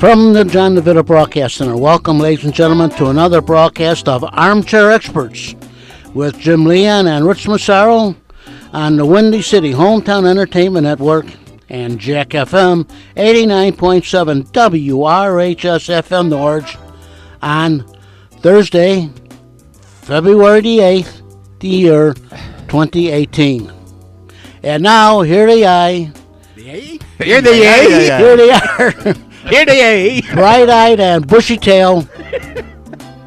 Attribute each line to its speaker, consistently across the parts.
Speaker 1: From the John DeVito Broadcast Center, welcome, ladies and gentlemen, to another broadcast of Armchair Experts with Jim Leon and Rich Massaro on the Windy City Hometown Entertainment Network and Jack FM 89.7 WRHS FM Norge on Thursday, February the 8th, the year 2018. And now, here they are.
Speaker 2: Here they are.
Speaker 1: Here they are.
Speaker 2: Here they are.
Speaker 1: Bright-eyed and bushy-tailed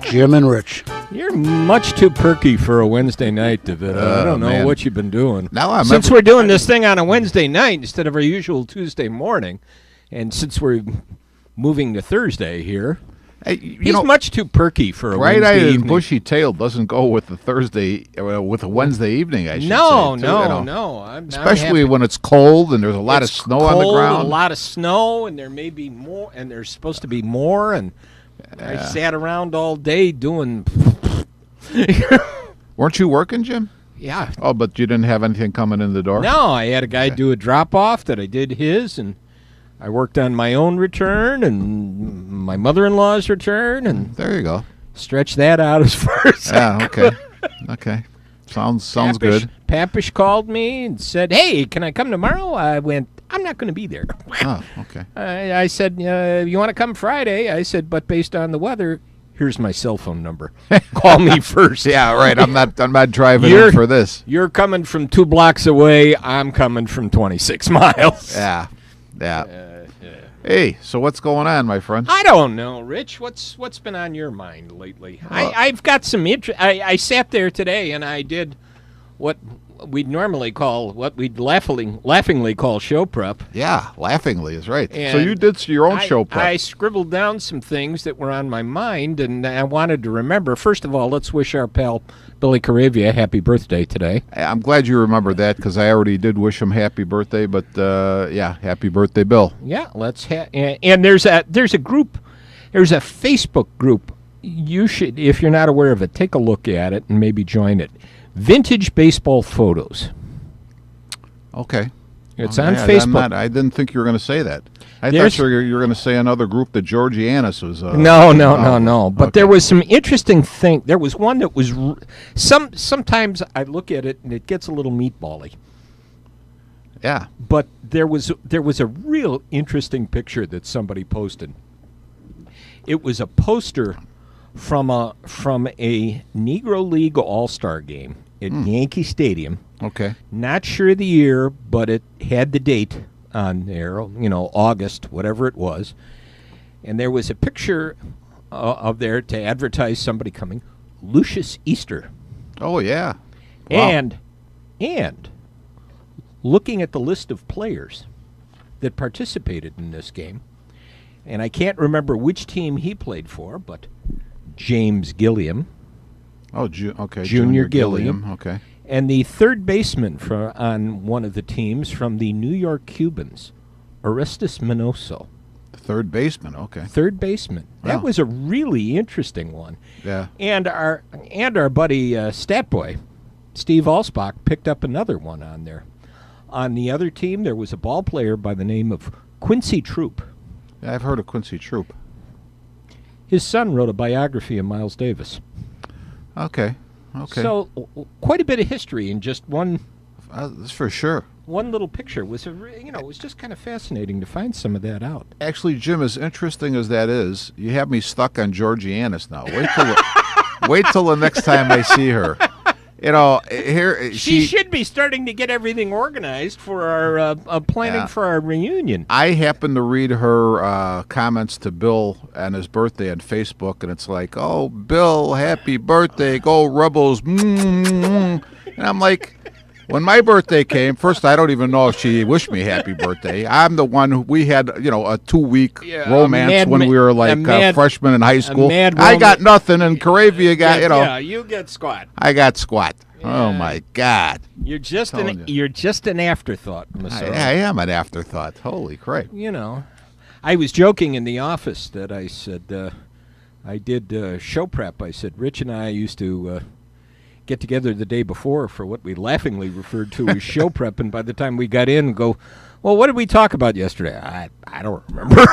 Speaker 1: Jim and Rich.
Speaker 2: You're much too perky for a Wednesday night, DeVito. I don't know what you've been doing. Since we're doing this thing on a Wednesday night instead of our usual Tuesday morning, and since we're moving to Thursday here, he's much too perky for a Wednesday evening.
Speaker 3: Bright-eyed and bushy-tailed doesn't go with the Thursday, with a Wednesday evening, I should say.
Speaker 2: No.
Speaker 3: Especially when it's cold and there's a lot of snow on the ground.
Speaker 2: A lot of snow, and there may be more, and there's supposed to be more, and I sat around all day doing...
Speaker 3: Weren't you working, Jim?
Speaker 2: Yeah.
Speaker 3: Oh, but you didn't have anything coming in the door?
Speaker 2: No, I had a guy do a drop-off that I did his, and I worked on my own return and my mother-in-law's return, and
Speaker 3: there you go.
Speaker 2: Stretch that out as far as
Speaker 3: okay. Okay. Sounds good.
Speaker 2: Papish called me and said, "Hey, can I come tomorrow?" I went, "I'm not going to be there."
Speaker 3: Oh, okay.
Speaker 2: I said, "You want to come Friday?" I said, "But based on the weather, here's my cell phone number. Call me first."
Speaker 3: Yeah, right. I'm not driving in for this.
Speaker 2: You're coming from 2 blocks away. I'm coming from 26 miles.
Speaker 3: Yeah. Hey, so what's going on, my friend?
Speaker 2: I don't know, Rich. What's been on your mind lately? I've got some interest. I sat there today and I did what we'd laughingly call show prep.
Speaker 3: Yeah, laughingly is right.
Speaker 2: And
Speaker 3: so you did your own show prep.
Speaker 2: I scribbled down some things that were on my mind, and I wanted to remember. First of all, let's wish our pal Billy Caravia happy birthday today.
Speaker 3: I'm glad you remembered that because I already did wish him happy birthday. But happy birthday, Bill.
Speaker 2: Yeah, and there's a group, there's a Facebook group. You should, if you're not aware of it, take a look at it and maybe join it. Vintage Baseball Photos.
Speaker 3: Okay.
Speaker 2: It's on Facebook.
Speaker 3: I didn't think you were going to say that. I thought you were going to say another group that Georgianis was.
Speaker 2: No. But there was some interesting thing. There was one that was sometimes I look at it and it gets a little meatball-y.
Speaker 3: Yeah.
Speaker 2: But there was a real interesting picture that somebody posted. It was a poster from a Negro League All-Star game at Yankee Stadium.
Speaker 3: Okay.
Speaker 2: Not sure the year, but it had the date on there, August, whatever it was. And there was a picture of there to advertise somebody coming, Lucius Easter.
Speaker 3: Oh, yeah. Wow.
Speaker 2: And looking at the list of players that participated in this game, and I can't remember which team he played for, but James Gilliam.
Speaker 3: Oh, okay.
Speaker 2: Junior Gilliam.
Speaker 3: Okay.
Speaker 2: And the third baseman on one of the teams from the New York Cubans, Orestes Minoso.
Speaker 3: The third baseman, okay.
Speaker 2: Third baseman. That was a really interesting one.
Speaker 3: Yeah.
Speaker 2: And our buddy Stat Boy, Steve Allsbach, picked up another one on there. On the other team, there was a ball player by the name of Quincy Troop.
Speaker 3: Yeah, I've heard of Quincy Troop.
Speaker 2: His son wrote a biography of Miles Davis.
Speaker 3: Okay.
Speaker 2: So quite a bit of history in just one.
Speaker 3: That's for sure.
Speaker 2: One little picture was it was just kind of fascinating to find some of that out.
Speaker 3: Actually, Jim, as interesting as that is, you have me stuck on Georgianis now. Wait till the next time I see her. Here
Speaker 2: she should be starting to get everything organized for our planning for our reunion.
Speaker 3: I happened to read her comments to Bill on his birthday on Facebook, and it's like, "Oh, Bill, happy birthday, go Rebels!" And I'm like, when my birthday came, first I don't even know if she wished me happy birthday. I'm the one who we had, a 2-week romance when we were like freshmen in high school. I got nothing, and Caravia got,
Speaker 2: Yeah, you get squat.
Speaker 3: I got squat. Oh my God!
Speaker 2: You're just an afterthought, Massaro.
Speaker 3: I am an afterthought. Holy crap!
Speaker 2: I was joking in the office that I said I did show prep. I said Rich and I used to get together the day before for what we laughingly referred to as show prep, and by the time we got in, go, well, what did we talk about yesterday? I don't remember.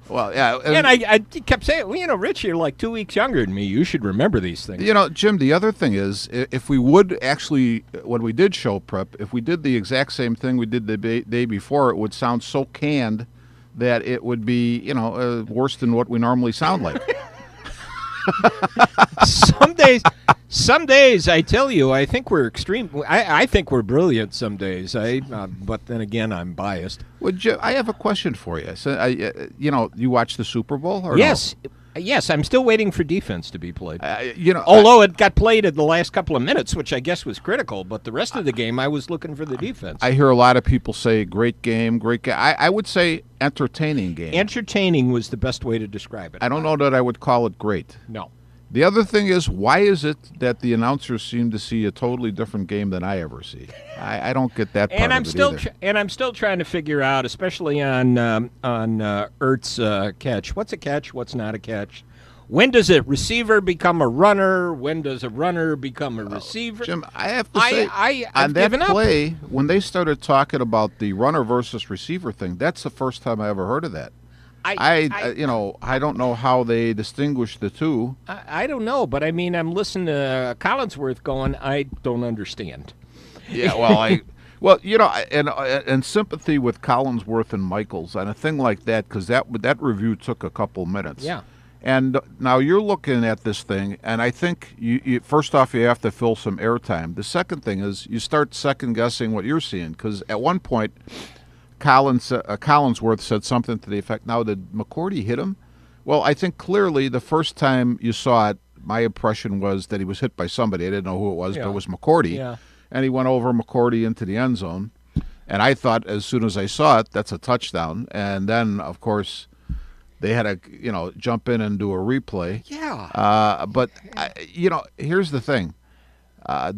Speaker 3: Well, yeah.
Speaker 2: And I kept saying, well, Rich, you're like 2 weeks younger than me. You should remember these things.
Speaker 3: Jim, the other thing is, if we would actually, when we did show prep, if we did the exact same thing we did the day before, it would sound so canned that it would be, worse than what we normally sound like.
Speaker 2: Some days, I tell you, I think we're extreme. I think we're brilliant some days. But then again, I'm biased.
Speaker 3: Well, Jim, I have a question for you. So, you watch the Super Bowl? Or
Speaker 2: yes.
Speaker 3: No?
Speaker 2: Yes, I'm still waiting for defense to be played. Although it got played in the last couple of minutes, which I guess was critical, but the rest of the game, I was looking for the defense.
Speaker 3: I hear a lot of people say, great game, great game. I would say entertaining game.
Speaker 2: Entertaining was the best way to describe it.
Speaker 3: I don't know that I would call it great.
Speaker 2: No.
Speaker 3: The other thing is, why is it that the announcers seem to see a totally different game than I ever see? I don't get that part of it either.
Speaker 2: And I'm still trying to figure out, especially on Ertz catch. What's a catch? What's not a catch? When does a receiver become a runner? When does a runner become a receiver?
Speaker 3: Jim, I have to say, on that play, when they started talking about the runner versus receiver thing, that's the first time I ever heard of that. I don't know how they distinguish the two.
Speaker 2: I don't know, but I mean, I'm listening to Collinsworth going, I don't understand.
Speaker 3: Yeah, well, in sympathy with Collinsworth and Michaels on a thing like that, because that review took a couple minutes.
Speaker 2: Yeah.
Speaker 3: And now you're looking at this thing, and I think you first off you have to fill some airtime. The second thing is you start second guessing what you're seeing, because at one point, Collinsworth said something to the effect, now, did McCourty hit him? Well, I think clearly the first time you saw it, my impression was that he was hit by somebody. I didn't know who it was, but it was McCourty.
Speaker 2: Yeah. And
Speaker 3: he went over McCourty into the end zone. And I thought as soon as I saw it, that's a touchdown. And then, of course, they had to, jump in and do a replay.
Speaker 2: Yeah.
Speaker 3: But, here's the thing.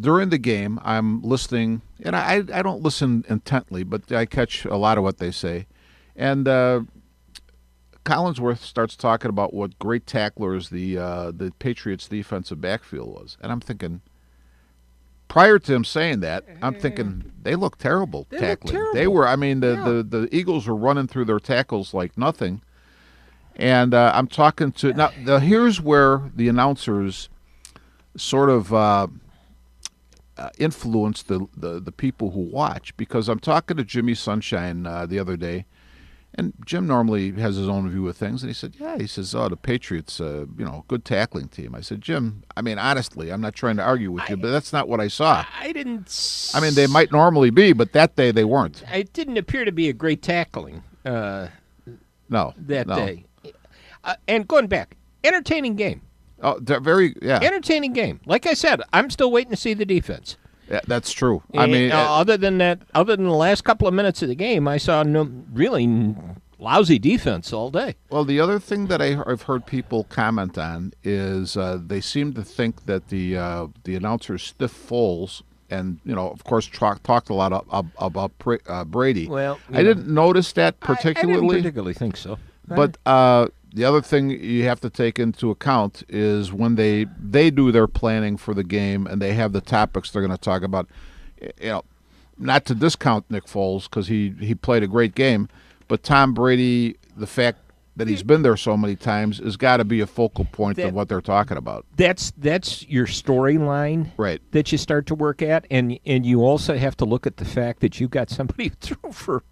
Speaker 3: During the game, I'm listening, and I don't listen intently, but I catch a lot of what they say. And Collinsworth starts talking about what great tacklers the Patriots' defensive backfield was. And I'm thinking, prior to him saying that, I'm thinking they look terrible tackling. They were, the Eagles were running through their tackles like nothing. And I'm talking to, now here's where the announcers sort of influence the people who watch, because I'm talking to Jimmy Sunshine the other day, and Jim normally has his own view of things, and he said, the Patriots, good tackling team. I said, Jim, honestly, I'm not trying to argue with you, but that's not what I saw. They might normally be, but that day they weren't.
Speaker 2: It didn't appear to be a great tackling day. And going back, entertaining game.
Speaker 3: Oh,
Speaker 2: entertaining game. Like I said, I'm still waiting to see the defense.
Speaker 3: Yeah, that's true.
Speaker 2: Other than the last couple of minutes of the game, I saw no really lousy defense all day.
Speaker 3: Well, the other thing that I've heard people comment on is they seem to think that the announcer Stiff Foles, and of course talked a lot about Brady.
Speaker 2: Well,
Speaker 3: I didn't notice that particularly.
Speaker 2: I didn't particularly think so.
Speaker 3: But the other thing you have to take into account is when they do their planning for the game and they have the topics they're going to talk about, not to discount Nick Foles because he played a great game, but Tom Brady, the fact that he's been there so many times has got to be a focal point of what they're talking about.
Speaker 2: That's your storyline,
Speaker 3: right?
Speaker 2: That you start to work at, and you also have to look at the fact that you got somebody who threw for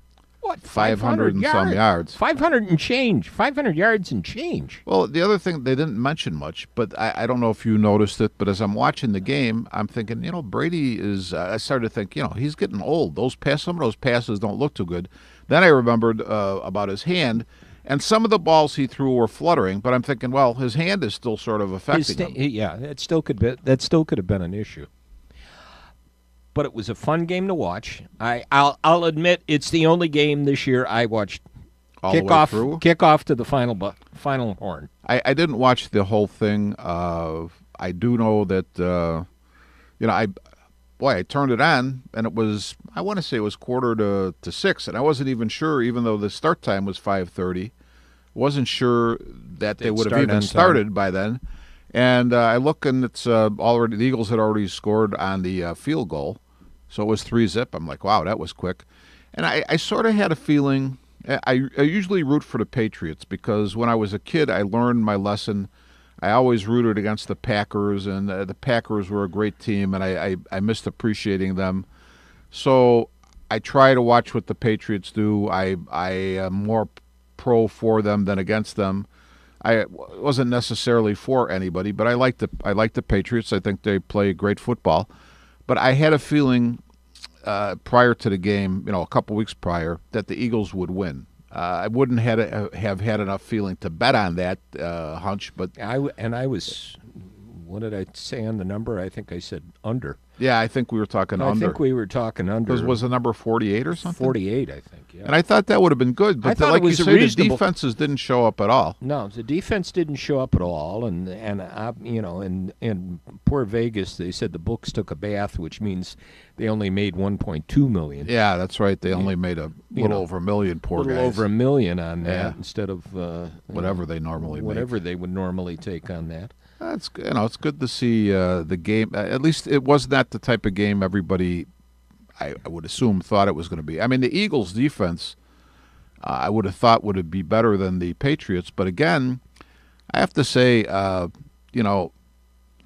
Speaker 3: 500 and some yards.
Speaker 2: 500 and change. 500 yards and change.
Speaker 3: Well, the other thing, they didn't mention much, but I don't know if you noticed it, but as I'm watching the game, I'm thinking, Brady is, I started to think, he's getting old. Some of those passes don't look too good. Then I remembered about his hand, and some of the balls he threw were fluttering, but I'm thinking, well, his hand is still sort of affecting him.
Speaker 2: Yeah, that still could have been an issue. But it was a fun game to watch. I'll admit it's the only game this year I watched kickoff to the final horn.
Speaker 3: I didn't watch the whole thing. I do know that I turned it on and it was, I want to say it was 5:45, and I wasn't even sure, even though the start time was 5:30, wasn't sure that they would have even started by then. And I look, and it's already the Eagles had already scored on the field goal, so it was 3-0. I'm like, wow, that was quick. And I sort of had a feeling. I usually root for the Patriots because when I was a kid, I learned my lesson. I always rooted against the Packers, and the Packers were a great team, and I missed appreciating them. So I try to watch what the Patriots do. I am more pro for them than against them. I wasn't necessarily for anybody, but I like the Patriots. I think they play great football. But I had a feeling prior to the game, a couple weeks prior, that the Eagles would win. I wouldn't have had enough feeling to bet on that hunch, but
Speaker 2: I was. What did I say on the number? I think I said under.
Speaker 3: Yeah, I think we were talking under.
Speaker 2: I think we were talking under.
Speaker 3: Was the number 48 or something?
Speaker 2: 48, I think, yeah.
Speaker 3: And I thought that would have been good, but like you say, the defenses didn't show up at all.
Speaker 2: No, the defense didn't show up at all, and poor Vegas, they said the books took a bath, which means they only made $1.2 million.
Speaker 3: Yeah, that's right. They only made a little over $1 million, poor guys.
Speaker 2: A little over $1 million on that instead of
Speaker 3: whatever they normally make.
Speaker 2: Whatever they would normally take on that.
Speaker 3: It's good to see the game. At least it was not the type of game everybody, I would assume, thought it was going to be. I mean, the Eagles' defense, I would have thought would be better than the Patriots. But again, I have to say,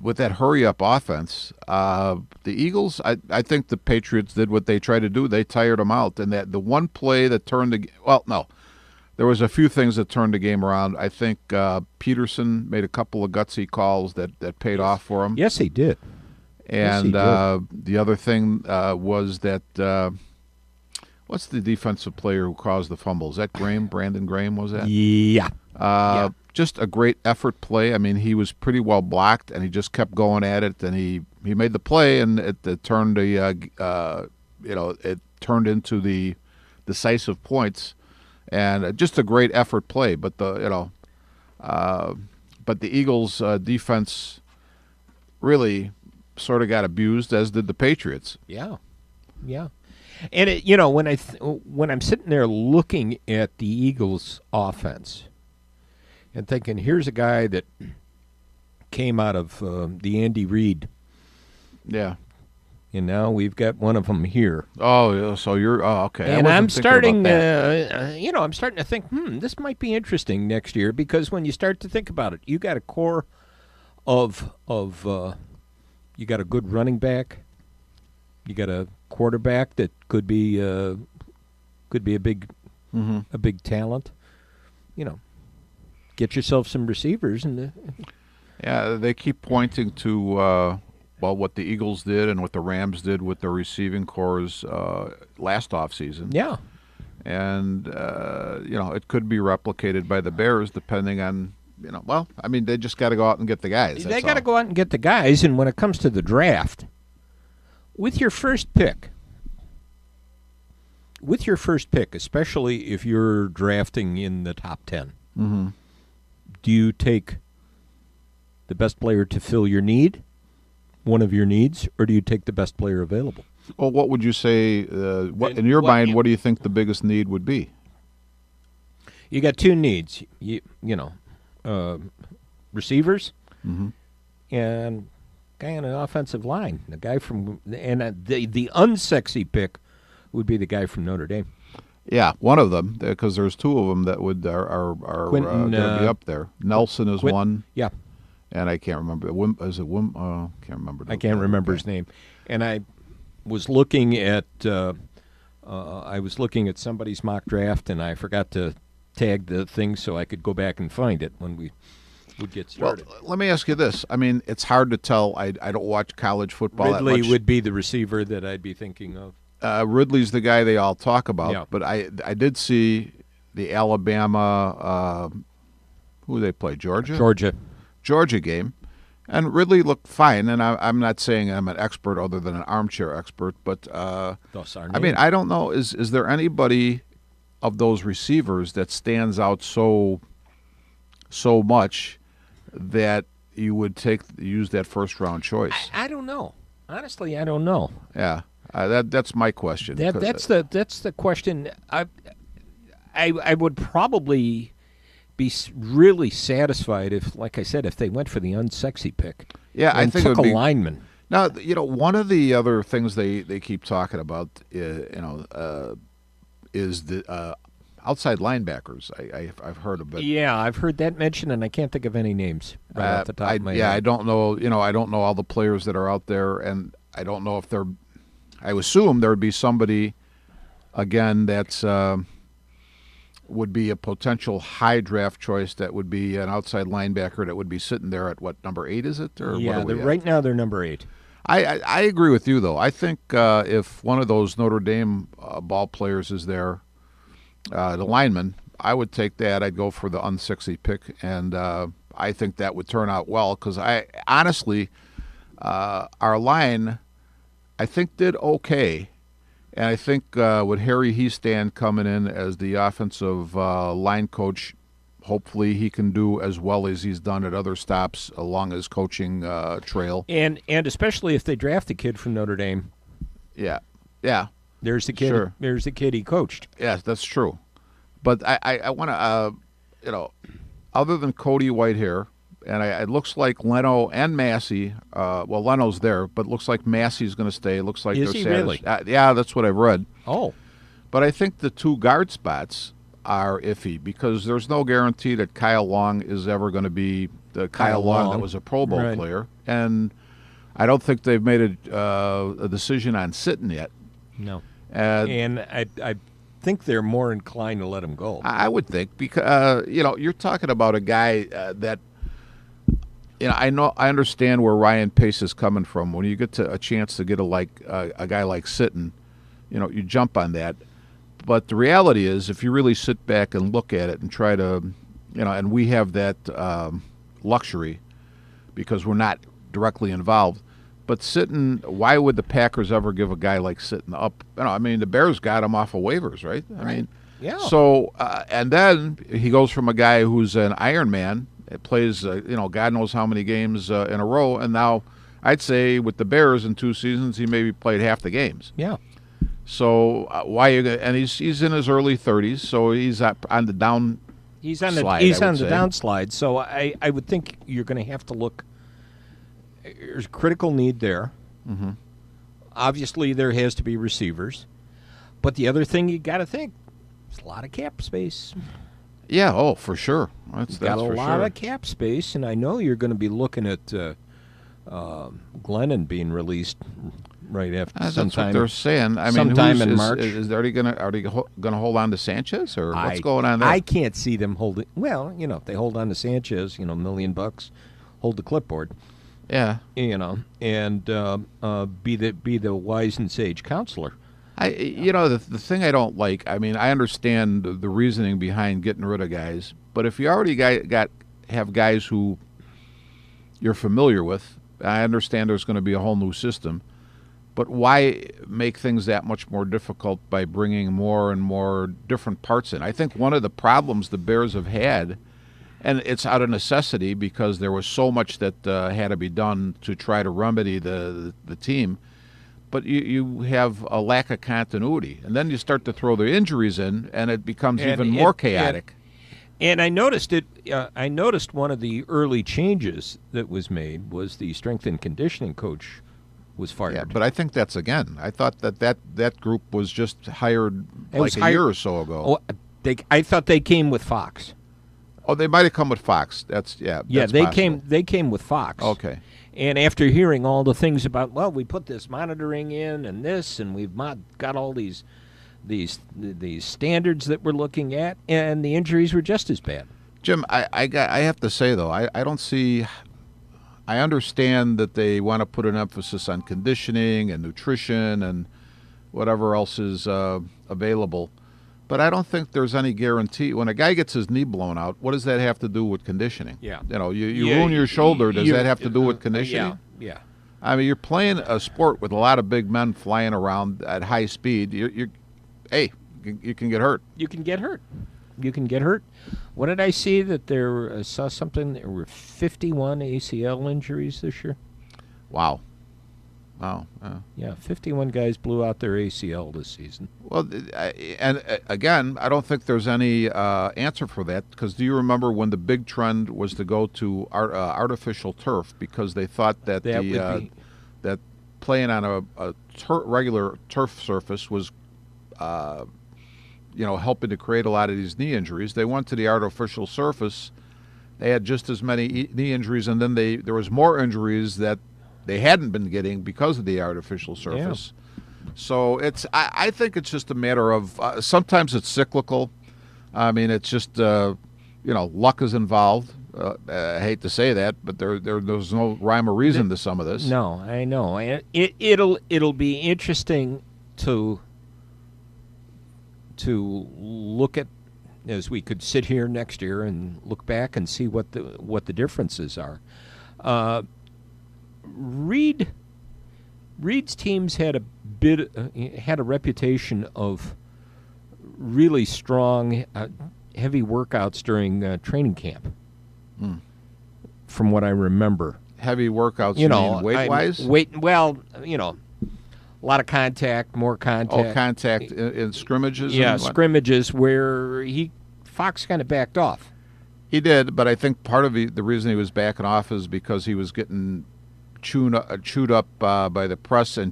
Speaker 3: with that hurry-up offense, the Eagles, I think the Patriots did what they tried to do. They tired them out, and that the one play that turned there was a few things that turned the game around. I think Peterson made a couple of gutsy calls that paid off for him.
Speaker 2: Yes, he did.
Speaker 3: And the other thing was that what's the defensive player who caused the fumble? Is that Graham? Brandon Graham, was that?
Speaker 2: Yeah.
Speaker 3: Just a great effort play. I mean, he was pretty well blocked, and he just kept going at it, and he made the play, and it turned it turned into the decisive points. And just a great effort play, but the Eagles' defense really sort of got abused, as did the Patriots.
Speaker 2: Yeah. And when I'm sitting there looking at the Eagles' offense and thinking, here's a guy that came out of the Andy Reid.
Speaker 3: Yeah.
Speaker 2: And now we've got one of them here.
Speaker 3: Oh, so you're okay.
Speaker 2: And I'm starting, I'm starting to think, this might be interesting next year, because when you start to think about it, you got a core of you got a good running back, you got a quarterback that could be a big talent. Get yourself some receivers and.
Speaker 3: Yeah, they keep pointing to. What the Eagles did and what the Rams did with their receiving cores last offseason.
Speaker 2: Yeah.
Speaker 3: And, it could be replicated by the Bears depending on, they just got to go out and get the guys.
Speaker 2: They got to go out and get the guys. And when it comes to the draft, with your first pick, especially if you're drafting in the top 10, do you take the best player to fill your need? One of your needs, or do you take the best player available?
Speaker 3: Well, what would you say, in your mind, what do you think the biggest need would be?
Speaker 2: You got two needs, receivers and guy on an offensive line. The guy from, and the unsexy pick would be the guy from Notre Dame.
Speaker 3: Yeah, one of them, because there's two of them that are going to be up there. Nelson is one.
Speaker 2: Yeah.
Speaker 3: And I can't remember. Is it Wim? Can't remember.
Speaker 2: I can't remember his name. And I was looking at somebody's mock draft, and I forgot to tag the thing so I could go back and find it when we would get started.
Speaker 3: Well, let me ask you this. I mean, it's hard to tell. I don't watch college football that much.
Speaker 2: Ridley would be the receiver that I'd be thinking of.
Speaker 3: Ridley's the guy they all talk about. But I did see the Alabama. Who they play? Georgia game, and Ridley looked fine. And I'm not saying I'm an expert other than an armchair expert, but I mean, I don't know. Is there anybody of those receivers that stands out so much that you would use that first round choice?
Speaker 2: I don't know. Honestly, I don't know.
Speaker 3: Yeah, that's my question.
Speaker 2: That's the question. I would probably be really satisfied if, like I said, if they went for the unsexy pick.
Speaker 3: Yeah,
Speaker 2: I
Speaker 3: think
Speaker 2: took
Speaker 3: it would
Speaker 2: a lineman.
Speaker 3: Now, one of the other things they keep talking about, is the outside linebackers. I've heard of it.
Speaker 2: Yeah, I've heard that mentioned, and I can't think of any names right off the top of my head.
Speaker 3: Yeah, I don't know. I don't know all the players that are out there, and I don't know if they're. I assume there would be somebody, again, that's would be a potential high draft choice. That would be an outside linebacker that would be sitting there at what, number 8 is it? Or
Speaker 2: yeah,
Speaker 3: what are we
Speaker 2: right now they're number 8.
Speaker 3: I agree with you, though. I think if one of those Notre Dame ball players is there, the lineman, I would take that. I'd go for the unsexy pick, and I think that would turn out well because I honestly, our line, I think did okay. And I think with Harry Hiestand coming in as the offensive line coach, hopefully he can do as well as he's done at other stops along his coaching trail.
Speaker 2: And especially if they draft the kid from Notre Dame.
Speaker 3: Yeah.
Speaker 2: There's the kid.
Speaker 3: Sure.
Speaker 2: There's the kid he coached.
Speaker 3: Yes, that's true. But I want to, other than Cody Whitehair, and it looks like Leno and Massey. Well, Leno's there, but it looks like Massey's going to stay. It looks like
Speaker 2: Is
Speaker 3: they're
Speaker 2: he really?
Speaker 3: Yeah, that's what I've read.
Speaker 2: Oh.
Speaker 3: But I think the 2 guard spots are iffy because there's no guarantee that Kyle Long is ever going to be the Kyle Long that was a Pro Bowl player. And I don't think they've made a decision on Sitton yet.
Speaker 2: No. And I think they're more inclined to let him go.
Speaker 3: I would think because, you're talking about a guy that, I understand where Ryan Pace is coming from. When you get to a chance to get a guy like Sitton, you jump on that. But the reality is, if you really sit back and look at it and try to, and we have that luxury because we're not directly involved. But Sitton, why would the Packers ever give a guy like Sitton up? The Bears got him off of waivers, right?
Speaker 2: Yeah.
Speaker 3: So, and then he goes from a guy who's an Iron Man. It plays, God knows how many games in a row. And now I'd say with the Bears in 2 seasons, he maybe played half the games.
Speaker 2: Yeah.
Speaker 3: So why are you gonna, and he's in his early 30s, so he's on the down
Speaker 2: He's on
Speaker 3: slide,
Speaker 2: the downslide. So I would think you're going to have to look. There's critical need there.
Speaker 3: Mm-hmm.
Speaker 2: Obviously, there has to be receivers. But the other thing you got to think, there's a lot of cap space.
Speaker 3: Yeah, for sure. That's
Speaker 2: got a
Speaker 3: for
Speaker 2: lot
Speaker 3: sure.
Speaker 2: of cap space, and I know you're going to be looking at Glennon being released right after
Speaker 3: That's
Speaker 2: sometime.
Speaker 3: what they're saying.
Speaker 2: Sometime in March.
Speaker 3: Is are they going to hold on to Sanchez, or what's going on there?
Speaker 2: I can't see them holding. Well, if they hold on to Sanchez, $1 million, hold the clipboard.
Speaker 3: Yeah,
Speaker 2: and be the wise and sage counselor.
Speaker 3: The thing I don't like. I understand the reasoning behind getting rid of guys, but if you already have guys who you're familiar with, I understand there's going to be a whole new system. But why make things that much more difficult by bringing more and more different parts in? I think one of the problems the Bears have had, and it's out of necessity because there was so much that had to be done to try to remedy the team, but you have a lack of continuity. And then you start to throw the injuries in, and it becomes even more chaotic.
Speaker 2: And I noticed it. I noticed one of the early changes that was made was the strength and conditioning coach was fired.
Speaker 3: Yeah, but I think that's, again, I thought that group was just hired a year or so ago.
Speaker 2: Oh, I thought they came with Fox.
Speaker 3: Oh, they might have come with Fox. That's
Speaker 2: they
Speaker 3: possible.
Speaker 2: came with Fox.
Speaker 3: Okay.
Speaker 2: And after hearing all the things about, we put this monitoring in and this, and we've got all these standards that we're looking at, and the injuries were just as bad.
Speaker 3: Jim, I have to say though, I don't see. I understand that they want to put an emphasis on conditioning and nutrition and whatever else is available, but I don't think there's any guarantee. When a guy gets his knee blown out, what does that have to do with conditioning?
Speaker 2: Yeah.
Speaker 3: You ruin your shoulder. Does that have to do with conditioning?
Speaker 2: Yeah.
Speaker 3: You're playing a sport with a lot of big men flying around at high speed. You can get hurt.
Speaker 2: You can get hurt. What did I see that there saw something? There were 51 ACL injuries this year.
Speaker 3: Wow. Wow.
Speaker 2: Yeah, 51 guys blew out their ACL this season.
Speaker 3: Well, and again, I don't think there's any answer for that, because do you remember when the big trend was to go to artificial turf, because they thought that that playing on a regular turf surface was helping to create a lot of these knee injuries. They went to the artificial surface. They had just as many knee injuries, and then there was more injuries that they hadn't been getting because of the artificial surface. Yeah. So I think it's just a matter of sometimes it's cyclical. I mean, it's just luck is involved. I hate to say that, but there's no rhyme or reason to some of this.
Speaker 2: No, I know. It'll be interesting to look at, as we could sit here next year and look back and see what the differences are. Reed's teams had a reputation of really strong, heavy workouts during training camp. From what I remember,
Speaker 3: heavy workouts. You mean weight-wise?
Speaker 2: A lot of contact, more contact.
Speaker 3: Oh, contact in scrimmages.
Speaker 2: Yeah, scrimmages where Fox kind of backed off.
Speaker 3: He did, but I think part of the reason he was backing off is because he was getting chewed up by the press, and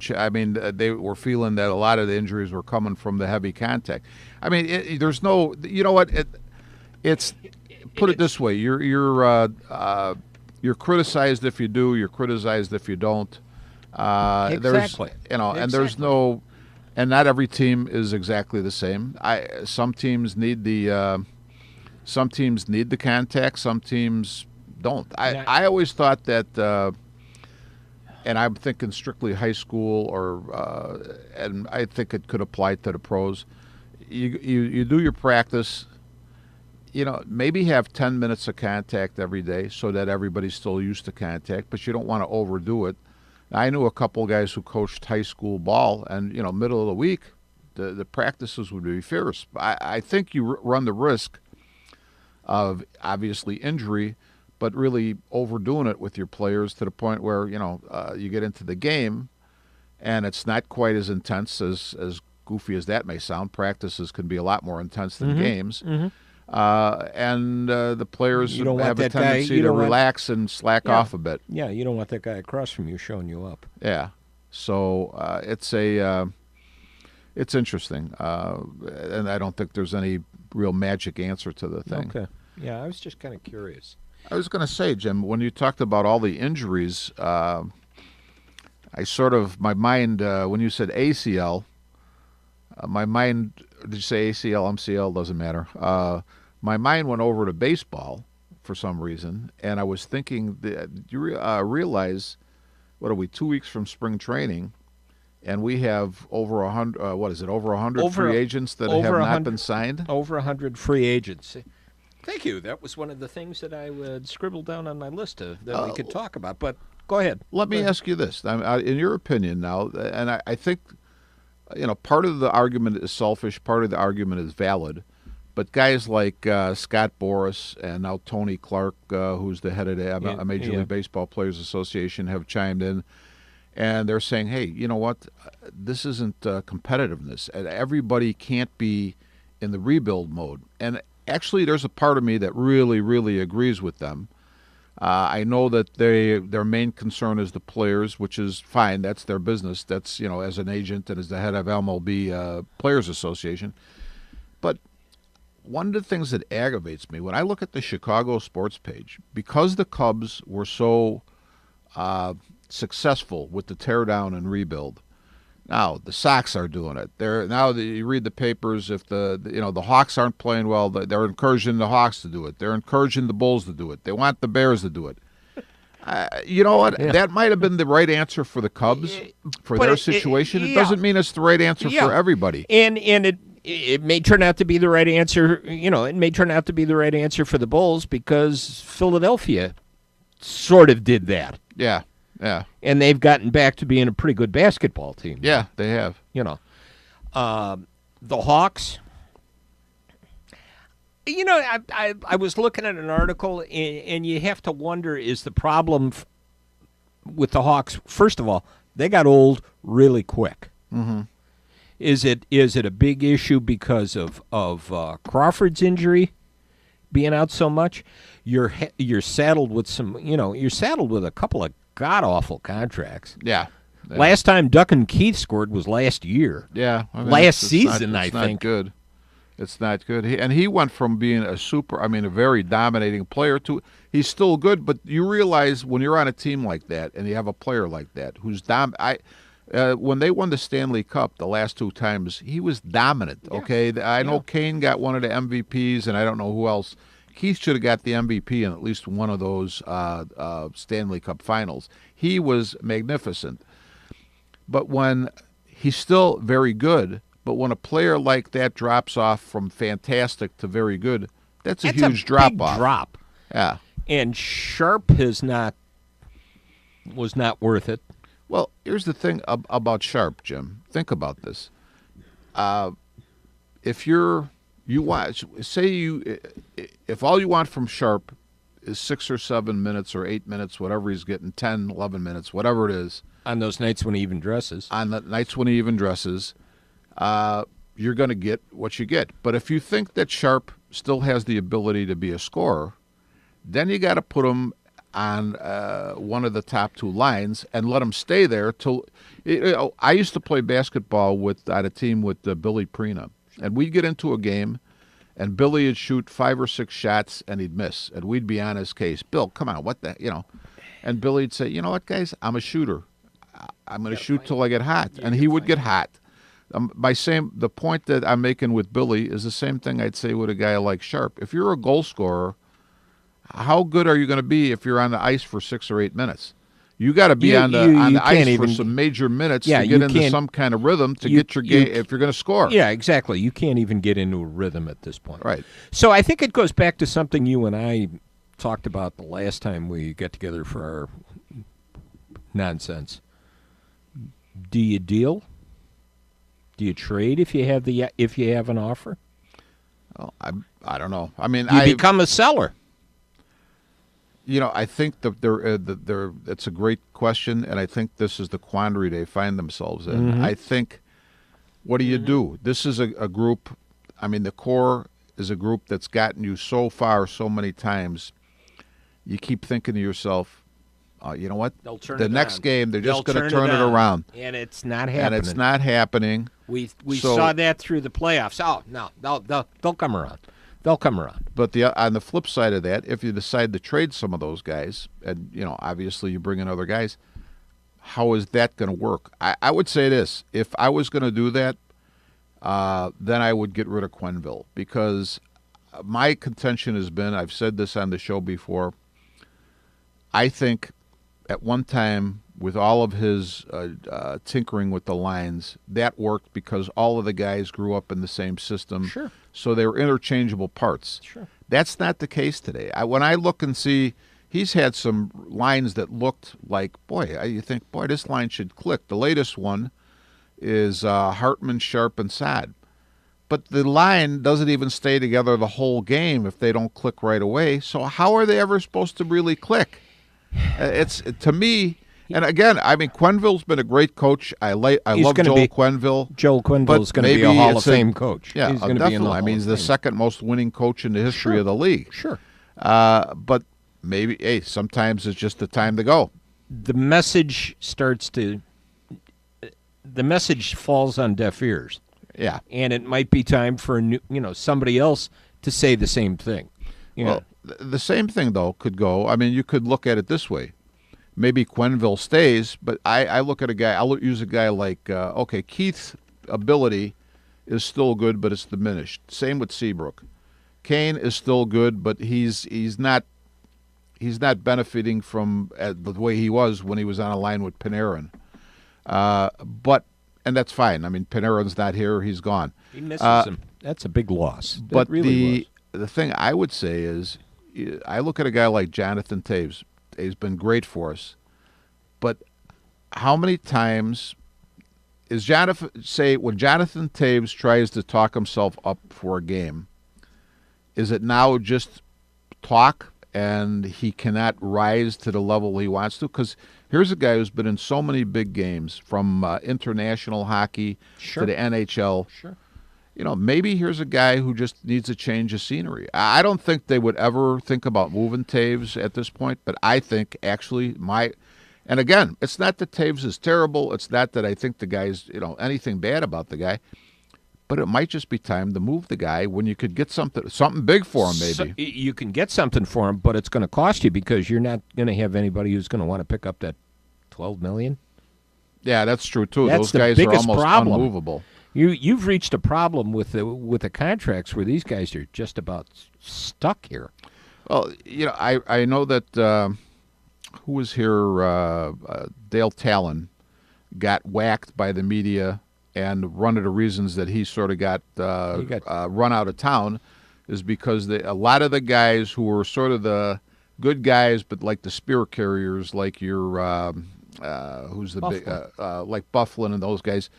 Speaker 3: they were feeling that a lot of the injuries were coming from the heavy contact. I mean, there's no, you know what? It's put it this way: you're criticized if you do, you're criticized if you don't.
Speaker 2: Exactly.
Speaker 3: And there's no, and not every team is exactly the same. Some teams need the contact, some teams don't. I always thought that, and I'm thinking strictly high school, and I think it could apply to the pros. You do your practice. Maybe have 10 minutes of contact every day so that everybody's still used to contact, but you don't want to overdo it. I knew a couple guys who coached high school ball, and middle of the week, the practices would be fierce. I think you run the risk of obviously injury, but really overdoing it with your players to the point where you get into the game, and it's not quite as intense as goofy as that may sound. Practices can be a lot more intense than games. Mm-hmm. And the players have a tendency to relax and slack off a bit.
Speaker 2: Yeah, you don't want that guy across from you showing you up.
Speaker 3: Yeah, so it's interesting, and I don't think there's any real magic answer to the thing.
Speaker 2: Okay. Yeah, I was just kind of curious.
Speaker 3: I was going to say, Jim, when you talked about all the injuries, my mind, when you said ACL, my mind, did you say ACL, MCL, doesn't matter. My mind went over to baseball for some reason, and I was thinking, you realize, what are we, 2 weeks from spring training, and we have over 100, over 100 free agents that have not been signed?
Speaker 2: Over 100 free agents. Thank you. That was one of the things that I would scribble down on my list that we could talk about, but go ahead.
Speaker 3: Let me ask you this. In your opinion now, and I think, part of the argument is selfish, part of the argument is valid, but guys like Scott Boras and now Tony Clark, who's the head of the Major League Baseball Players Association, have chimed in, and they're saying, hey, you know what, this isn't competitiveness. Everybody can't be in the rebuild mode. And actually, there's a part of me that really, really agrees with them. I know that their main concern is the players, which is fine. That's their business. That's, as an agent and as the head of MLB Players Association. But one of the things that aggravates me, when I look at the Chicago sports page, because the Cubs were so successful with the teardown and rebuild, now the Sox are doing it. You read the papers. If the Hawks aren't playing well, they're encouraging the Hawks to do it. They're encouraging the Bulls to do it. They want the Bears to do it. You know what? Yeah. That might have been the right answer for the Cubs for their situation. It doesn't mean it's the right answer for everybody.
Speaker 2: And it may turn out to be the right answer. It may turn out to be the right answer for the Bulls because Philadelphia sort of did that.
Speaker 3: Yeah. Yeah.
Speaker 2: And they've gotten back to being a pretty good basketball team.
Speaker 3: Yeah, they have.
Speaker 2: The Hawks. I was looking at an article, and you have to wonder, is the problem with the Hawks, first of all, They got old really quick.
Speaker 3: Mm-hmm.
Speaker 2: Is it a big issue because of Crawford's injury being out so much? You're saddled with you're saddled with a couple of god-awful contracts.
Speaker 3: Yeah.
Speaker 2: Last time Duncan Keith scored was last year.
Speaker 3: Yeah.
Speaker 2: Last season, I think.
Speaker 3: It's not good. It's not good. He went from being a very dominating player to he's still good, but you realize when you're on a team like that and you have a player like that who's when they won the Stanley Cup the last 2 times, he was dominant, okay? I know Kane got one of the MVPs, and I don't know who else. Keith should have got the MVP in at least one of those Stanley Cup finals. He was magnificent. But when he's still very good, but when a player like that drops off from fantastic to very good, that's a huge drop-off.
Speaker 2: Drop.
Speaker 3: Yeah.
Speaker 2: And Sharp was not worth it.
Speaker 3: Well, here's the thing about Sharp, Jim. Think about this. If if all you want from Sharp is 6 or 7 minutes or 8 minutes, whatever he's getting, 10, 11 minutes, whatever it is.
Speaker 2: On those nights when he even dresses.
Speaker 3: On the nights when he even dresses, you're going to get what you get. But if you think that Sharp still has the ability to be a scorer, then you got to put him on one of the top 2 lines and let him stay there till. I used to play basketball on a team with Billy Prina, and we'd get into a game, and Billy would shoot 5 or 6 shots and he'd miss, and we'd be on his case. Bill, come on, what the And Billy'd say, you know what, guys, I'm a shooter. I'm going to shoot till I get hot, and he would get hot. The point that I'm making with Billy is the same thing I'd say with a guy like Sharp. If you're a goal scorer, how good are you going to be if you're on the ice for 6 or 8 minutes? You got to be on the ice for some major minutes to get into some kind of rhythm to get your game if you're going to score.
Speaker 2: Yeah, exactly. You can't even get into a rhythm at this point.
Speaker 3: Right.
Speaker 2: So I think it goes back to something you and I talked about the last time we got together for our nonsense. Do you deal? Do you trade if you have an offer?
Speaker 3: Oh, I don't know. I mean,
Speaker 2: you become a seller.
Speaker 3: I think it's a great question, and I think this is the quandary they find themselves in.
Speaker 2: Mm-hmm.
Speaker 3: I think, what do you do? This is a group. I mean, the core is a group that's gotten you so far so many times. You keep thinking to yourself, you know what? The next game, they're just going to turn it around.
Speaker 2: And it's not happening. We saw that through the playoffs. Oh, no, they'll come around. They'll come around.
Speaker 3: But on the flip side of that, if you decide to trade some of those guys, and obviously you bring in other guys, how is that going to work? I would say this: if I was going to do that, then I would get rid of Quenneville, because my contention has been, I've said this on the show before, I think at one time, with all of his tinkering with the lines, that worked because all of the guys grew up in the same system.
Speaker 2: Sure.
Speaker 3: So they were interchangeable parts.
Speaker 2: Sure.
Speaker 3: That's not the case today. When I look and see, he's had some lines that looked like, you think, this line should click. The latest one is Hartman, Sharp, and Saad. But the line doesn't even stay together the whole game if they don't click right away. So how are they ever supposed to really click? It's to me. And again, I mean, Quenneville's been a great coach. I love Joel Quenneville.
Speaker 2: Joel Quenneville's going to be a Hall of Fame coach.
Speaker 3: Yeah,
Speaker 2: he's
Speaker 3: definitely. Be in the Hall he's the second most winning coach in the history of the league.
Speaker 2: Sure.
Speaker 3: But maybe, sometimes it's just the time to go.
Speaker 2: The message falls on deaf ears.
Speaker 3: Yeah.
Speaker 2: And it might be time for somebody else to say the same thing.
Speaker 3: The same thing, though, could go. I mean, you could look at it this way. Maybe Quenneville stays, but I look at a guy, I'll use a guy like, Keith's ability is still good, but it's diminished. Same with Seabrook. Kane is still good, but he's not benefiting from the way he was when he was on a line with Panarin. And that's fine. I mean, Panarin's not here; he's gone.
Speaker 2: He misses him. That's a big loss.
Speaker 3: But the thing I would say is, I look at a guy like Jonathan Toews. He's been great for us, but how many times when Jonathan Toews tries to talk himself up for a game, is it now just talk and he cannot rise to the level he wants to? Because here's a guy who's been in so many big games, from international hockey to the NHL.
Speaker 2: Sure.
Speaker 3: Maybe here's a guy who just needs a change of scenery. I don't think they would ever think about moving Taves at this point, but I think actually and again, it's not that Taves is terrible. It's not that I think the guy's, anything bad about the guy. But it might just be time to move the guy when you could get something big for him, maybe.
Speaker 2: So you can get something for him, but it's going to cost you because you're not going to have anybody who's going to want to pick up that $12 million.
Speaker 3: Yeah, that's true, too.
Speaker 2: That's
Speaker 3: Those guys
Speaker 2: are
Speaker 3: almost
Speaker 2: problem.
Speaker 3: unmovable.
Speaker 2: You've reached a problem with the contracts where these guys are just about stuck here.
Speaker 3: Well, I know that who was here, Dale Talon, got whacked by the media, and one of the reasons that he sort of got run out of town is because a lot of the guys who were sort of the good guys, but like the spear carriers, like your who's the big like Bufflin and those guys,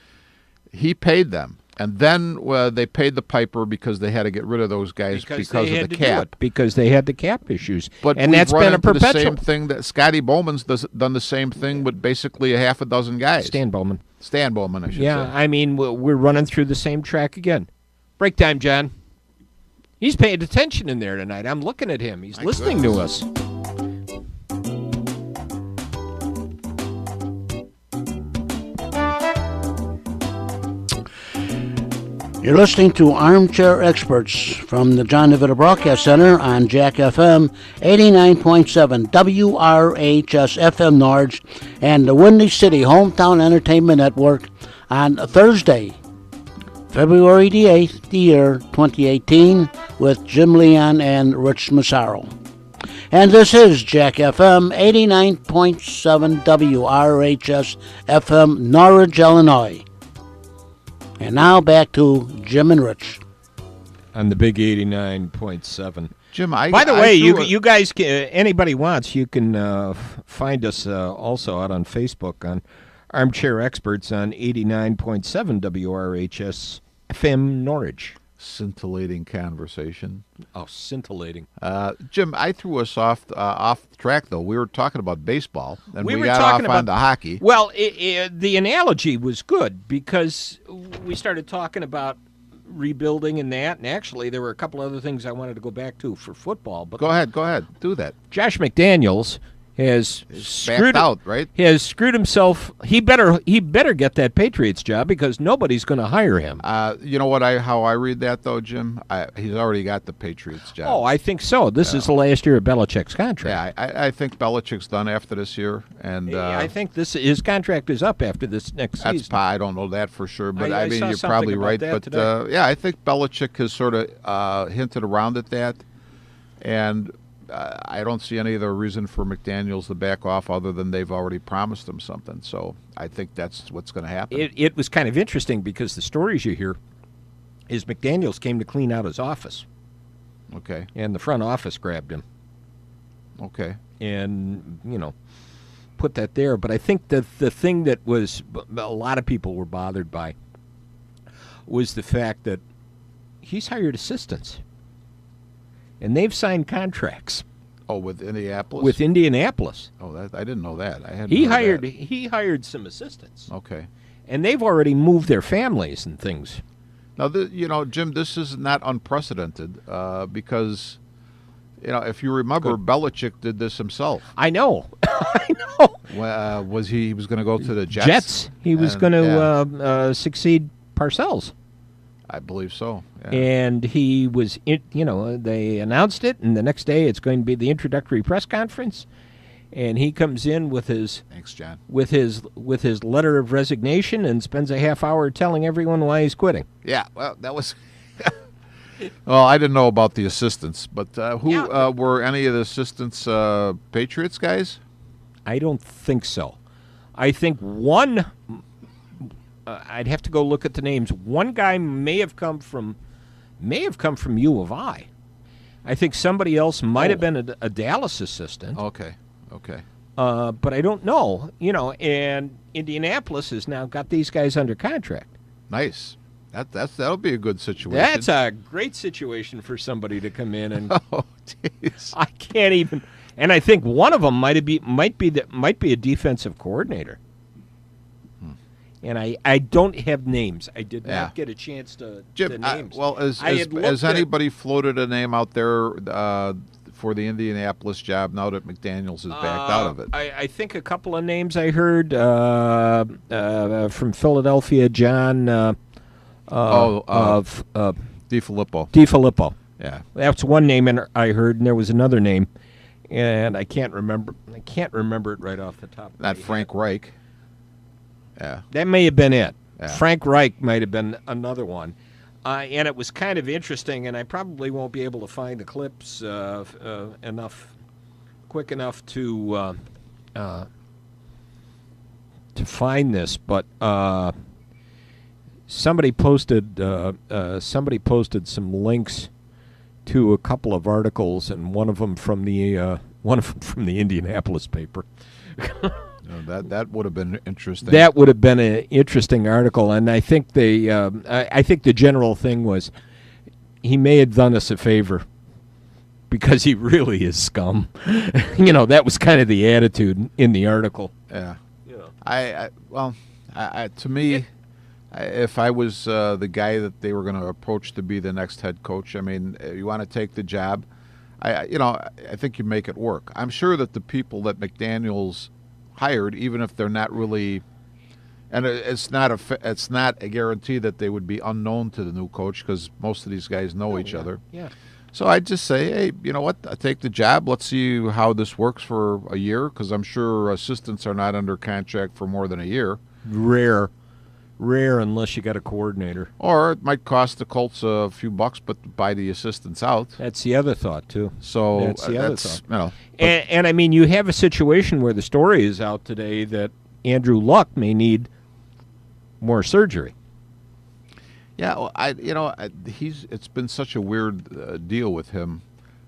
Speaker 3: he paid them, and then they paid the piper because they had to get rid of those guys because of the cap.
Speaker 2: Because they had the cap issues,
Speaker 3: and
Speaker 2: that's been a perpetual.
Speaker 3: The same thing that Scotty Bowman's done the same thing with basically a half a dozen guys.
Speaker 2: Stan Bowman,
Speaker 3: I should say.
Speaker 2: Yeah, I mean we're running through the same track again. Break time, John. He's paying attention in there tonight. I'm looking at him. He's listening to us.
Speaker 1: You're listening to Armchair Experts from the John DeVita Broadcast Center on Jack FM 89.7 WRHS FM Norge and the Windy City Hometown Entertainment Network on Thursday, February the 8th, the year 2018, with Jim Leon and Rich Massaro. And this is Jack FM 89.7 WRHS FM Norridge, Illinois. And now back to Jim and Rich.
Speaker 2: On the big 89.7.
Speaker 3: Jim,
Speaker 2: by the way, you guys, anybody wants, you can find us also out on Facebook on Armchair Experts on 89.7 WRHS FM Norridge.
Speaker 3: Scintillating conversation.
Speaker 2: Oh, scintillating.
Speaker 3: Jim, I threw us off track, though. We were talking about baseball, and we got off onto hockey.
Speaker 2: Well, the analogy was good because we started talking about rebuilding and that, and actually there were a couple other things I wanted to go back to for football. But
Speaker 3: go ahead, do that.
Speaker 2: Josh McDaniels has screwed
Speaker 3: out, right?
Speaker 2: He has screwed himself. He better get that Patriots job because nobody's going to hire him.
Speaker 3: You know what? How I read that though, Jim? He's already got the Patriots job.
Speaker 2: Oh, I think so. This is the last year of Belichick's contract.
Speaker 3: Yeah, I think Belichick's done after this year, and
Speaker 2: I think his contract is up after this next season.
Speaker 3: I don't know that for sure, but
Speaker 2: I
Speaker 3: mean
Speaker 2: saw
Speaker 3: you're probably right. But
Speaker 2: I
Speaker 3: think Belichick has sort of hinted around at that, and. I don't see any other reason for McDaniels to back off other than they've already promised him something. So I think that's what's going to happen.
Speaker 2: It was kind of interesting because the stories you hear is McDaniels came to clean out his office.
Speaker 3: Okay.
Speaker 2: And the front office grabbed him.
Speaker 3: Okay.
Speaker 2: And, put that there. But I think that the thing that was a lot of people were bothered by was the fact that he's hired assistants. And they've signed contracts.
Speaker 3: Oh, with Indianapolis?
Speaker 2: With Indianapolis.
Speaker 3: Oh, I didn't know that.
Speaker 2: He hired some assistants.
Speaker 3: Okay.
Speaker 2: And they've already moved their families and things.
Speaker 3: Now, Jim, this is not unprecedented because, if you remember, Belichick did this himself.
Speaker 2: I know. I know.
Speaker 3: He was going to go to the Jets?
Speaker 2: Jets. He was going to succeed Parcells.
Speaker 3: I believe so. Yeah.
Speaker 2: And he was, they announced it, and the next day it's going to be the introductory press conference, and he comes in with his
Speaker 3: thanks, John,
Speaker 2: with his letter of resignation and spends a half hour telling everyone why he's quitting.
Speaker 3: Yeah, well, that was. Well, I didn't know about the assistants, but were any of the assistants Patriots guys? I
Speaker 2: don't think so. I think one. I'd have to go look at the names. One guy may have come from U of I. I think somebody else might have been a Dallas assistant.
Speaker 3: Okay.
Speaker 2: But I don't know. And Indianapolis has now got these guys under contract.
Speaker 3: Nice. That'll be a good situation.
Speaker 2: That's a great situation for somebody to come in and.
Speaker 3: Oh, jeez.
Speaker 2: I can't even. And I think one of them might be a defensive coordinator. And I don't have names. I did not get a chance to
Speaker 3: Jim,
Speaker 2: names.
Speaker 3: Has anybody floated a name out there for the Indianapolis job now that McDaniels is backed out of it?
Speaker 2: I think a couple of names I heard from Philadelphia, John of
Speaker 3: DeFilippo.
Speaker 2: DeFilippo.
Speaker 3: Yeah,
Speaker 2: that's one name I heard, and there was another name, and I can't remember it right off the top.
Speaker 3: Not Frank Reich. Yeah,
Speaker 2: that may have been it.
Speaker 3: Yeah.
Speaker 2: Frank Reich might have been another one. And it was kind of interesting, and I probably won't be able to find the clips quick enough to find this. But somebody posted some links to a couple of articles, and one of them from the Indianapolis paper.
Speaker 3: That would have been interesting.
Speaker 2: That would have been an interesting article, and I think the general thing was he may have done us a favor because he really is scum. That was kind of the attitude in the article.
Speaker 3: Yeah. To me, if I was the guy that they were going to approach to be the next head coach, I mean, you want to take the job, I think you make it work. I'm sure that the people that McDaniels hired, even if they're not really, and it's not a guarantee that they would be unknown to the new coach because most of these guys know each other.
Speaker 2: Yeah.
Speaker 3: So I'd just say, hey, you know what? Take the job. Let's see how this works for a year because I'm sure assistants are not under contract for more than a year.
Speaker 2: Rare unless you got a coordinator.
Speaker 3: Or it might cost the Colts a few bucks, but buy the assistants out.
Speaker 2: That's the other thought too.
Speaker 3: So
Speaker 2: that's the other thought. And I mean, you have a situation where the story is out today that Andrew Luck may need more surgery.
Speaker 3: Yeah, it's been such a weird deal with him.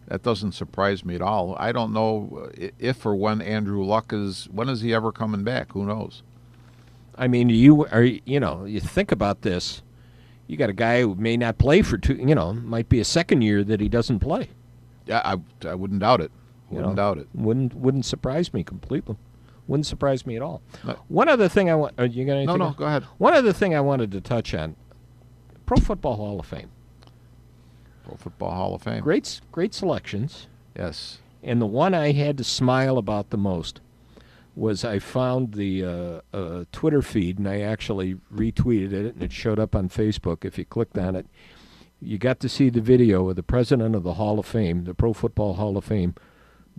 Speaker 3: That doesn't surprise me at all. I don't know if or when Andrew Luck when is he ever coming back? Who knows?
Speaker 2: I mean, you think about this. You got a guy who may not play for might be a second year that he doesn't play.
Speaker 3: Yeah, I wouldn't doubt it. Doubt it.
Speaker 2: Wouldn't surprise me completely. Wouldn't surprise me at all. No. One other thing I want. You got anything?
Speaker 3: No, go ahead.
Speaker 2: One other thing I wanted to touch on: Pro Football Hall of Fame.
Speaker 3: Pro Football Hall of Fame.
Speaker 2: Great selections.
Speaker 3: Yes.
Speaker 2: And the one I had to smile about the most was I found the Twitter feed, and I actually retweeted it, and it showed up on Facebook. If you clicked on it, you got to see the video of the president of the Hall of Fame, the Pro Football Hall of Fame,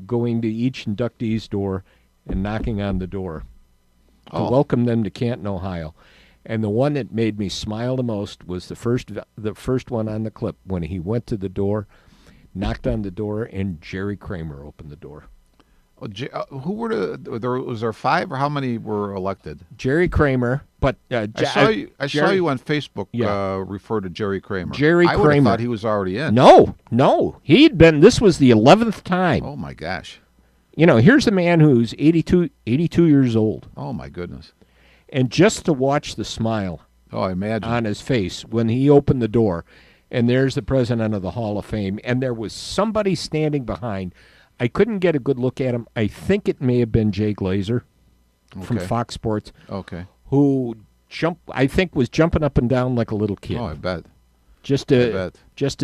Speaker 2: going to each inductee's door and knocking on the door to welcome them to Canton, Ohio. And the one that made me smile the most was the first one on the clip when he went to the door, knocked on the door, and Jerry Kramer opened the door.
Speaker 3: Who were was there 5 or how many were elected?
Speaker 2: Jerry Kramer, but
Speaker 3: I saw you on Facebook refer to Jerry Kramer.
Speaker 2: I would have
Speaker 3: thought he was already in.
Speaker 2: No, he'd been. This was the 11th time.
Speaker 3: Oh my gosh!
Speaker 2: Here's a man who's 82 years old.
Speaker 3: Oh my goodness!
Speaker 2: And just to watch the smile,
Speaker 3: I imagine,
Speaker 2: on his face when he opened the door, and there's the president of the Hall of Fame, and there was somebody standing behind. I couldn't get a good look at him. I think it may have been Jay Glazer from Fox Sports.
Speaker 3: Okay.
Speaker 2: Who was jumping up and down like a little kid.
Speaker 3: Oh, I bet.
Speaker 2: Just to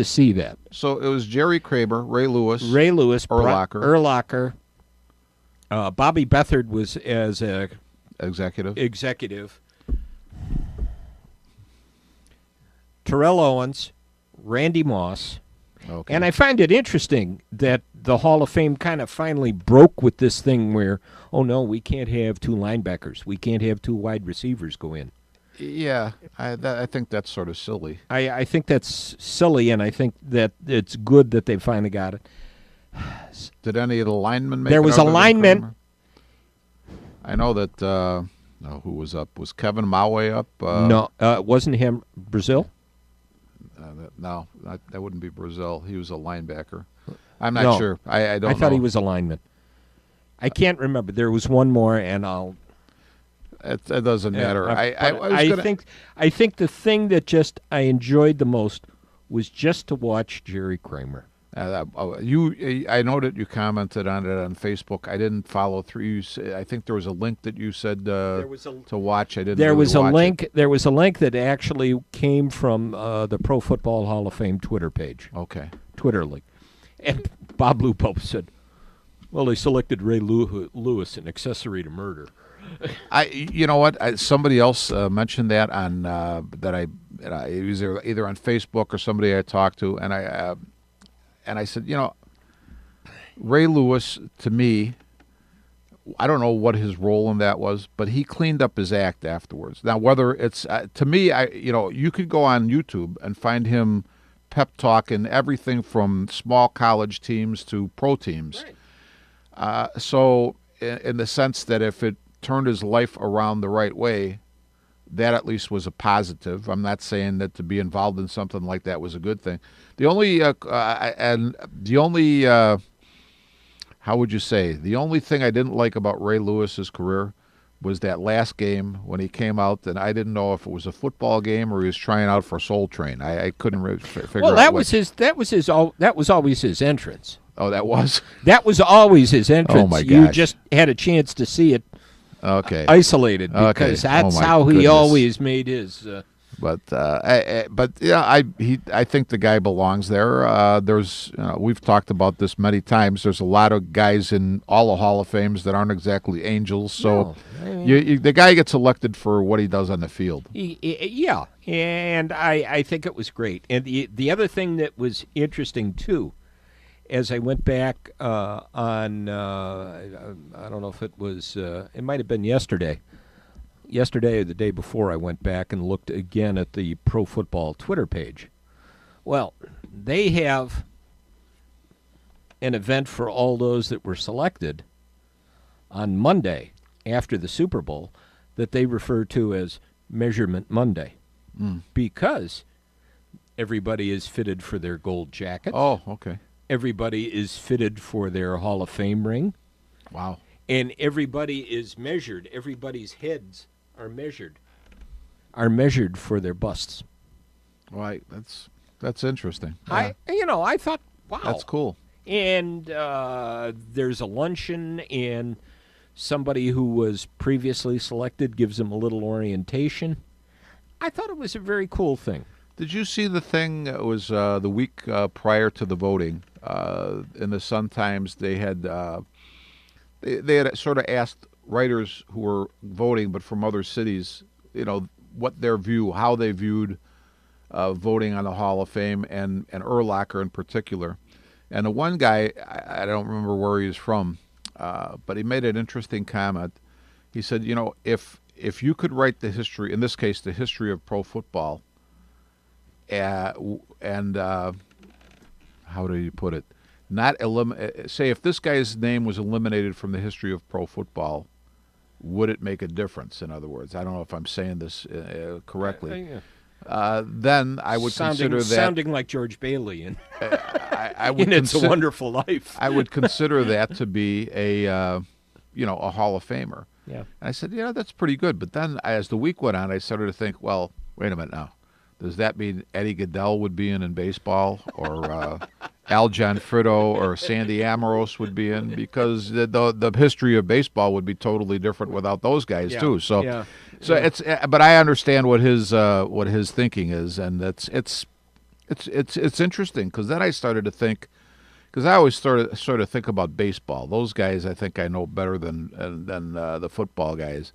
Speaker 2: see that.
Speaker 3: So it was Jerry Kramer, Ray Lewis,
Speaker 2: Urlacher. Bobby Beathard was as a executive. Terrell Owens, Randy Moss.
Speaker 3: Okay.
Speaker 2: And I find it interesting that the Hall of Fame kind of finally broke with this thing where, oh, no, we can't have 2 linebackers. We can't have 2 wide receivers go in.
Speaker 3: Yeah, I think that's sort of silly.
Speaker 2: I think that's silly, and I think that it's good that they finally got it.
Speaker 3: Did any of the linemen make it?
Speaker 2: There was a lineman.
Speaker 3: I know that, who was up? Was Kevin Maue up?
Speaker 2: No, it wasn't him. Brazil?
Speaker 3: No, that wouldn't be Brazil. He was a linebacker. I'm not sure. I don't know.
Speaker 2: I thought he was a lineman. I can't remember. There was one more, and I'll...
Speaker 3: it doesn't matter.
Speaker 2: I think the thing that just I enjoyed the most was just to watch Jerry Kramer.
Speaker 3: I know that you commented on it on Facebook. I didn't follow through. I think there was a link that you said to watch. I didn't.
Speaker 2: There was a link.
Speaker 3: It.
Speaker 2: There was a link that actually came from the Pro Football Hall of Fame Twitter page.
Speaker 3: Okay.
Speaker 2: Twitter link, and Bob Lupo said, "Well, they selected Ray Lewis, an accessory to murder."
Speaker 3: You know what? Somebody else mentioned that on it was either on Facebook or somebody I talked to, and I said, Ray Lewis, to me, I don't know what his role in that was, but he cleaned up his act afterwards. Now, whether it's to me, you could go on YouTube and find him pep talking everything from small college teams to pro teams. Right. So, in the sense that if it turned his life around the right way, that at least was a positive. I'm not saying that to be involved in something like that was a good thing. The only how would you say? The only thing I didn't like about Ray Lewis's career was that last game when he came out, and I didn't know if it was a football game or he was trying out for Soul Train. I couldn't really figure out.
Speaker 2: Well, that was always his entrance.
Speaker 3: Oh, that was?
Speaker 2: That was always his entrance.
Speaker 3: Oh my gosh!
Speaker 2: You just had a chance to see it.
Speaker 3: Okay.
Speaker 2: Isolated, because that's how he always made his.
Speaker 3: But yeah, I think the guy belongs there. There's we've talked about this many times. There's a lot of guys in all the Hall of Fames that aren't exactly angels. So the guy gets elected for what he does on the field.
Speaker 2: Yeah, and I think it was great. And the other thing that was interesting too, as I went back on, I don't know if it was, it might have been yesterday or the day before, I went back and looked again at the Pro Football Twitter page. Well, they have an event for all those that were selected on Monday after the Super Bowl that they refer to as Measurement Monday because everybody is fitted for their gold jacket.
Speaker 3: Oh, okay.
Speaker 2: Everybody is fitted for their Hall of Fame ring.
Speaker 3: Wow.
Speaker 2: And everybody is measured. Everybody's heads are measured for their busts.
Speaker 3: Right. That's interesting.
Speaker 2: Yeah. I thought, wow.
Speaker 3: That's cool.
Speaker 2: And there's a luncheon, and somebody who was previously selected gives them a little orientation. I thought it was a very cool thing.
Speaker 3: Did you see the thing? It was the week prior to the voting. In the Sun-Times, they had sort of asked writers who were voting, but from other cities, what their view, how they viewed voting on the Hall of Fame, and Urlacher in particular. And the one guy, I don't remember where he was from, but he made an interesting comment. He said, if you could write the history, in this case, the history of pro football, and how do you put it? Say if this guy's name was eliminated from the history of pro football, would it make a difference? In other words, I don't know if I'm saying this correctly. Then I would consider that
Speaker 2: sounding like George Bailey in
Speaker 3: I would
Speaker 2: It's a Wonderful Life.
Speaker 3: I would consider that to be a Hall of Famer.
Speaker 2: Yeah. And
Speaker 3: I said, that's pretty good. But then as the week went on, I started to think, well, wait a minute now. Does that mean Eddie Goodell would be in baseball, or Al Gianfrido or Sandy Amoros would be in? Because the history of baseball would be totally different without those guys too. So, it's. But I understand what his thinking is, and it's interesting because then I started to think, because I always sort of think about baseball. Those guys, I think I know better than the football guys.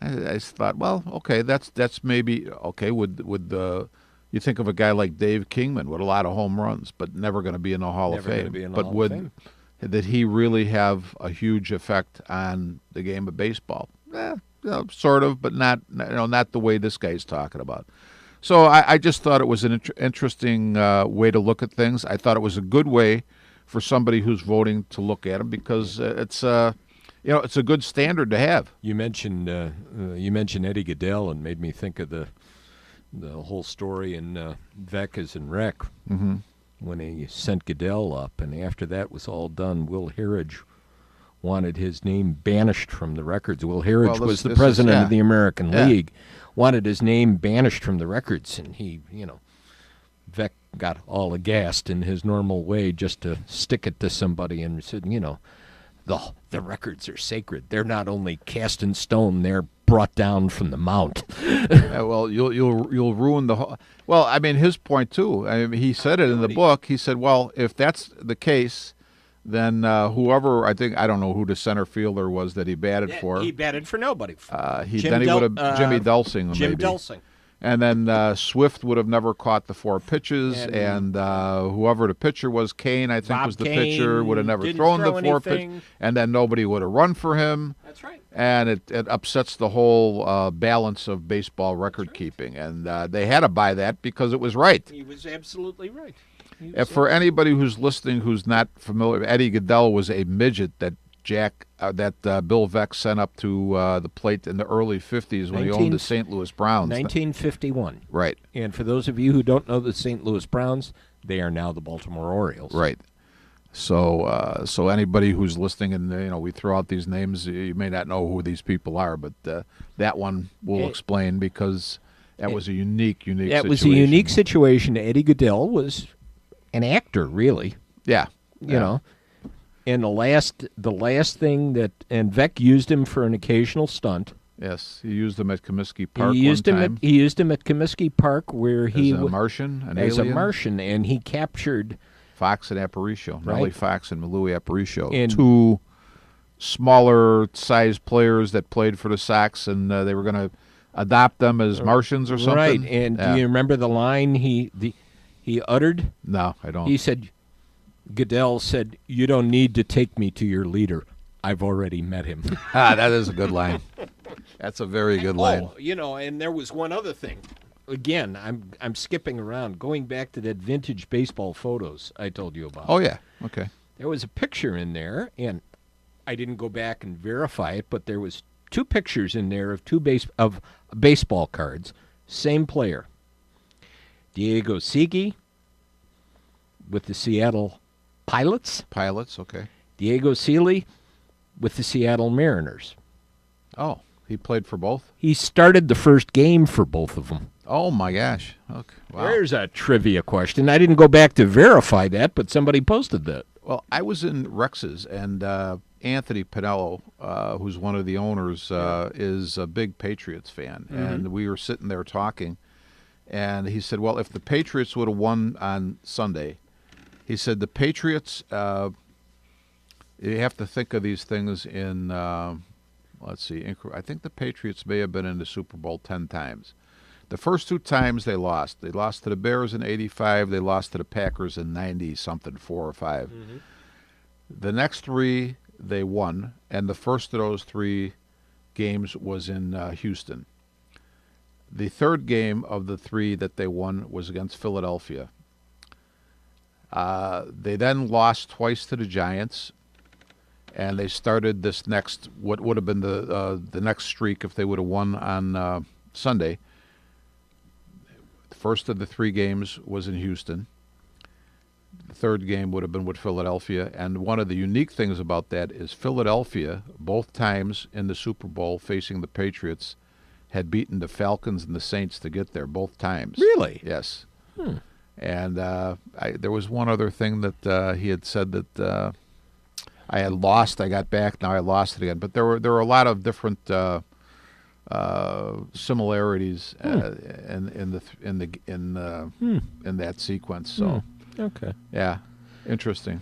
Speaker 3: I just thought, well, okay, that's maybe okay. Would you think of a guy like Dave Kingman with a lot of home runs, but never going to be in the Hall of Fame? Did he really have a huge effect on the game of baseball? Sort of, but not the way this guy's talking about. So I just thought it was an interesting way to look at things. I thought it was a good way for somebody who's voting to look at them because it's it's a good standard to have.
Speaker 2: You mentioned Eddie Goodell and made me think of the whole story in Vec is in Rec when he sent Goodell up, and after that was all done, Will Harridge wanted his name banished from the records. Will Harridge was the president of the American League, wanted his name banished from the records, and he, Veeck got all aghast in his normal way just to stick it to somebody and said, the records are sacred. They're not only cast in stone, they're brought down from the mount.
Speaker 3: Well, you'll ruin the whole. Well, I mean, his point too. I mean, he said it in the book. He said, well, if that's the case, then whoever, I don't know who the center fielder was that he batted for.
Speaker 2: He batted for nobody.
Speaker 3: Jimmy Delsing.
Speaker 2: Jim Delsing.
Speaker 3: And then Swift would have never caught the 4 pitches, and whoever the pitcher was, Kane, I think,
Speaker 2: Bob
Speaker 3: was the
Speaker 2: Kane
Speaker 3: pitcher, would have never thrown the 4 pitches, and then nobody would have run for him.
Speaker 2: That's right.
Speaker 3: And it upsets the whole balance of baseball record keeping, and they had to buy that because it was right.
Speaker 2: He was absolutely right.
Speaker 3: For anybody who's listening who's not familiar, Eddie Gaedel was a midget that Bill Veeck sent up to the plate in the early 50s when he owned the St. Louis Browns.
Speaker 2: 1951.
Speaker 3: Right.
Speaker 2: And for those of you who don't know the St. Louis Browns, they are now the Baltimore Orioles.
Speaker 3: Right. So anybody who's listening, and we throw out these names, you may not know who these people are, but that one will explain because that was a unique situation.
Speaker 2: That was a unique situation. Eddie Gaedel was an actor, really.
Speaker 3: Yeah.
Speaker 2: You know. And the last thing that, and Veeck used him for an occasional stunt.
Speaker 3: He used him at Comiskey Park.
Speaker 2: He used him at Comiskey Park, where he
Speaker 3: was a Martian,
Speaker 2: as alien. A Martian, and he captured
Speaker 3: Fox and Aparicio, Nellie Fox and Louis Aparicio, and 2 smaller-sized players that played for the Sox, and they were going to adopt them as Martians or something.
Speaker 2: Right. And do you remember the line he uttered?
Speaker 3: No, I don't.
Speaker 2: He said. Gaedel said, "You don't need to take me to your leader. I've already met him."
Speaker 3: That is a good line. That's a very good line.
Speaker 2: And there was one other thing. Again, I'm skipping around, going back to that vintage baseball photos I told you about.
Speaker 3: Oh yeah, okay.
Speaker 2: There was a picture in there, and I didn't go back and verify it, but there was 2 pictures in there of of baseball cards, same player, Diego Segui with the Seattle Pilots,
Speaker 3: okay.
Speaker 2: Diego Seeley with the Seattle Mariners.
Speaker 3: Oh, he played for both?
Speaker 2: He started the first game for both of them.
Speaker 3: Oh, my gosh. Okay. Wow.
Speaker 2: There's a trivia question. I didn't go back to verify that, but somebody posted that.
Speaker 3: Well, I was in Rex's, and Anthony Pinello, who's one of the owners, is a big Patriots fan. Mm-hmm. And we were sitting there talking, and he said, well, if the Patriots would have won on Sunday, he said the Patriots, you have to think of these things in, let's see, I think the Patriots may have been in the Super Bowl 10 times. The first 2 times they lost. They lost to the Bears in 85. They lost to the Packers in 90-something, 4 or 5. Mm-hmm. The next 3 they won, and the first of those 3 games was in Houston. The third game of the 3 that they won was against Philadelphia. They then lost twice to the Giants, and they started this next, what would have been the next streak if they would have won on Sunday. The first of the 3 games was in Houston. The third game would have been with Philadelphia, and one of the unique things about that is Philadelphia, both times in the Super Bowl facing the Patriots, had beaten the Falcons and the Saints to get there both times.
Speaker 2: Really?
Speaker 3: Yes. And there was one other thing that he had said that I had lost. I got back. Now I lost it again. But there were a lot of different similarities in that sequence. So
Speaker 2: okay,
Speaker 3: yeah, interesting.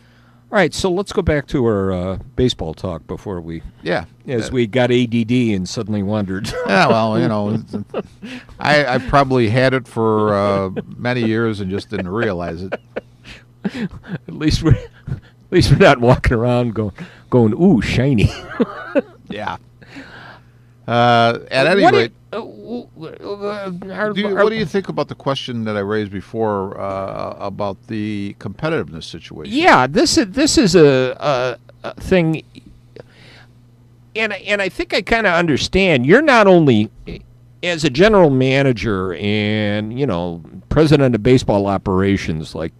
Speaker 2: All right, so let's go back to our baseball talk before we we got ADD and suddenly wandered.
Speaker 3: Yeah, well, I probably had it for many years and just didn't realize it.
Speaker 2: At least we're not walking around going ooh, shiny.
Speaker 3: Yeah. At any rate, what do you think about the question that I raised before about the competitiveness situation?
Speaker 2: Yeah, this is a thing, and I think I kind of understand. You're not only as a general manager and president of baseball operations like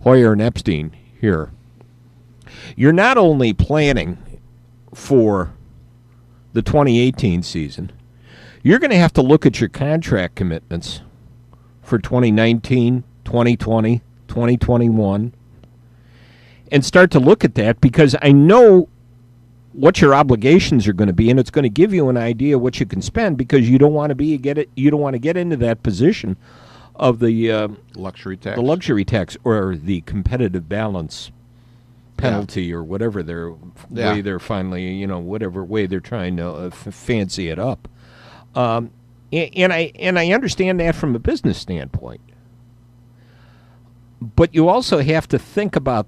Speaker 2: Hoyer and Epstein here. You're not only planning for the 2018 season, you're going to have to look at your contract commitments for 2019, 2020, 2021, and start to look at that, because I know what your obligations are going to be, and it's going to give you an idea what you can spend, because you don't want to get into that position of the
Speaker 3: luxury tax,
Speaker 2: or the competitive balance penalty, or whatever way they're finally, whatever way they're trying to fancy it up. And I understand that from a business standpoint. But you also have to think about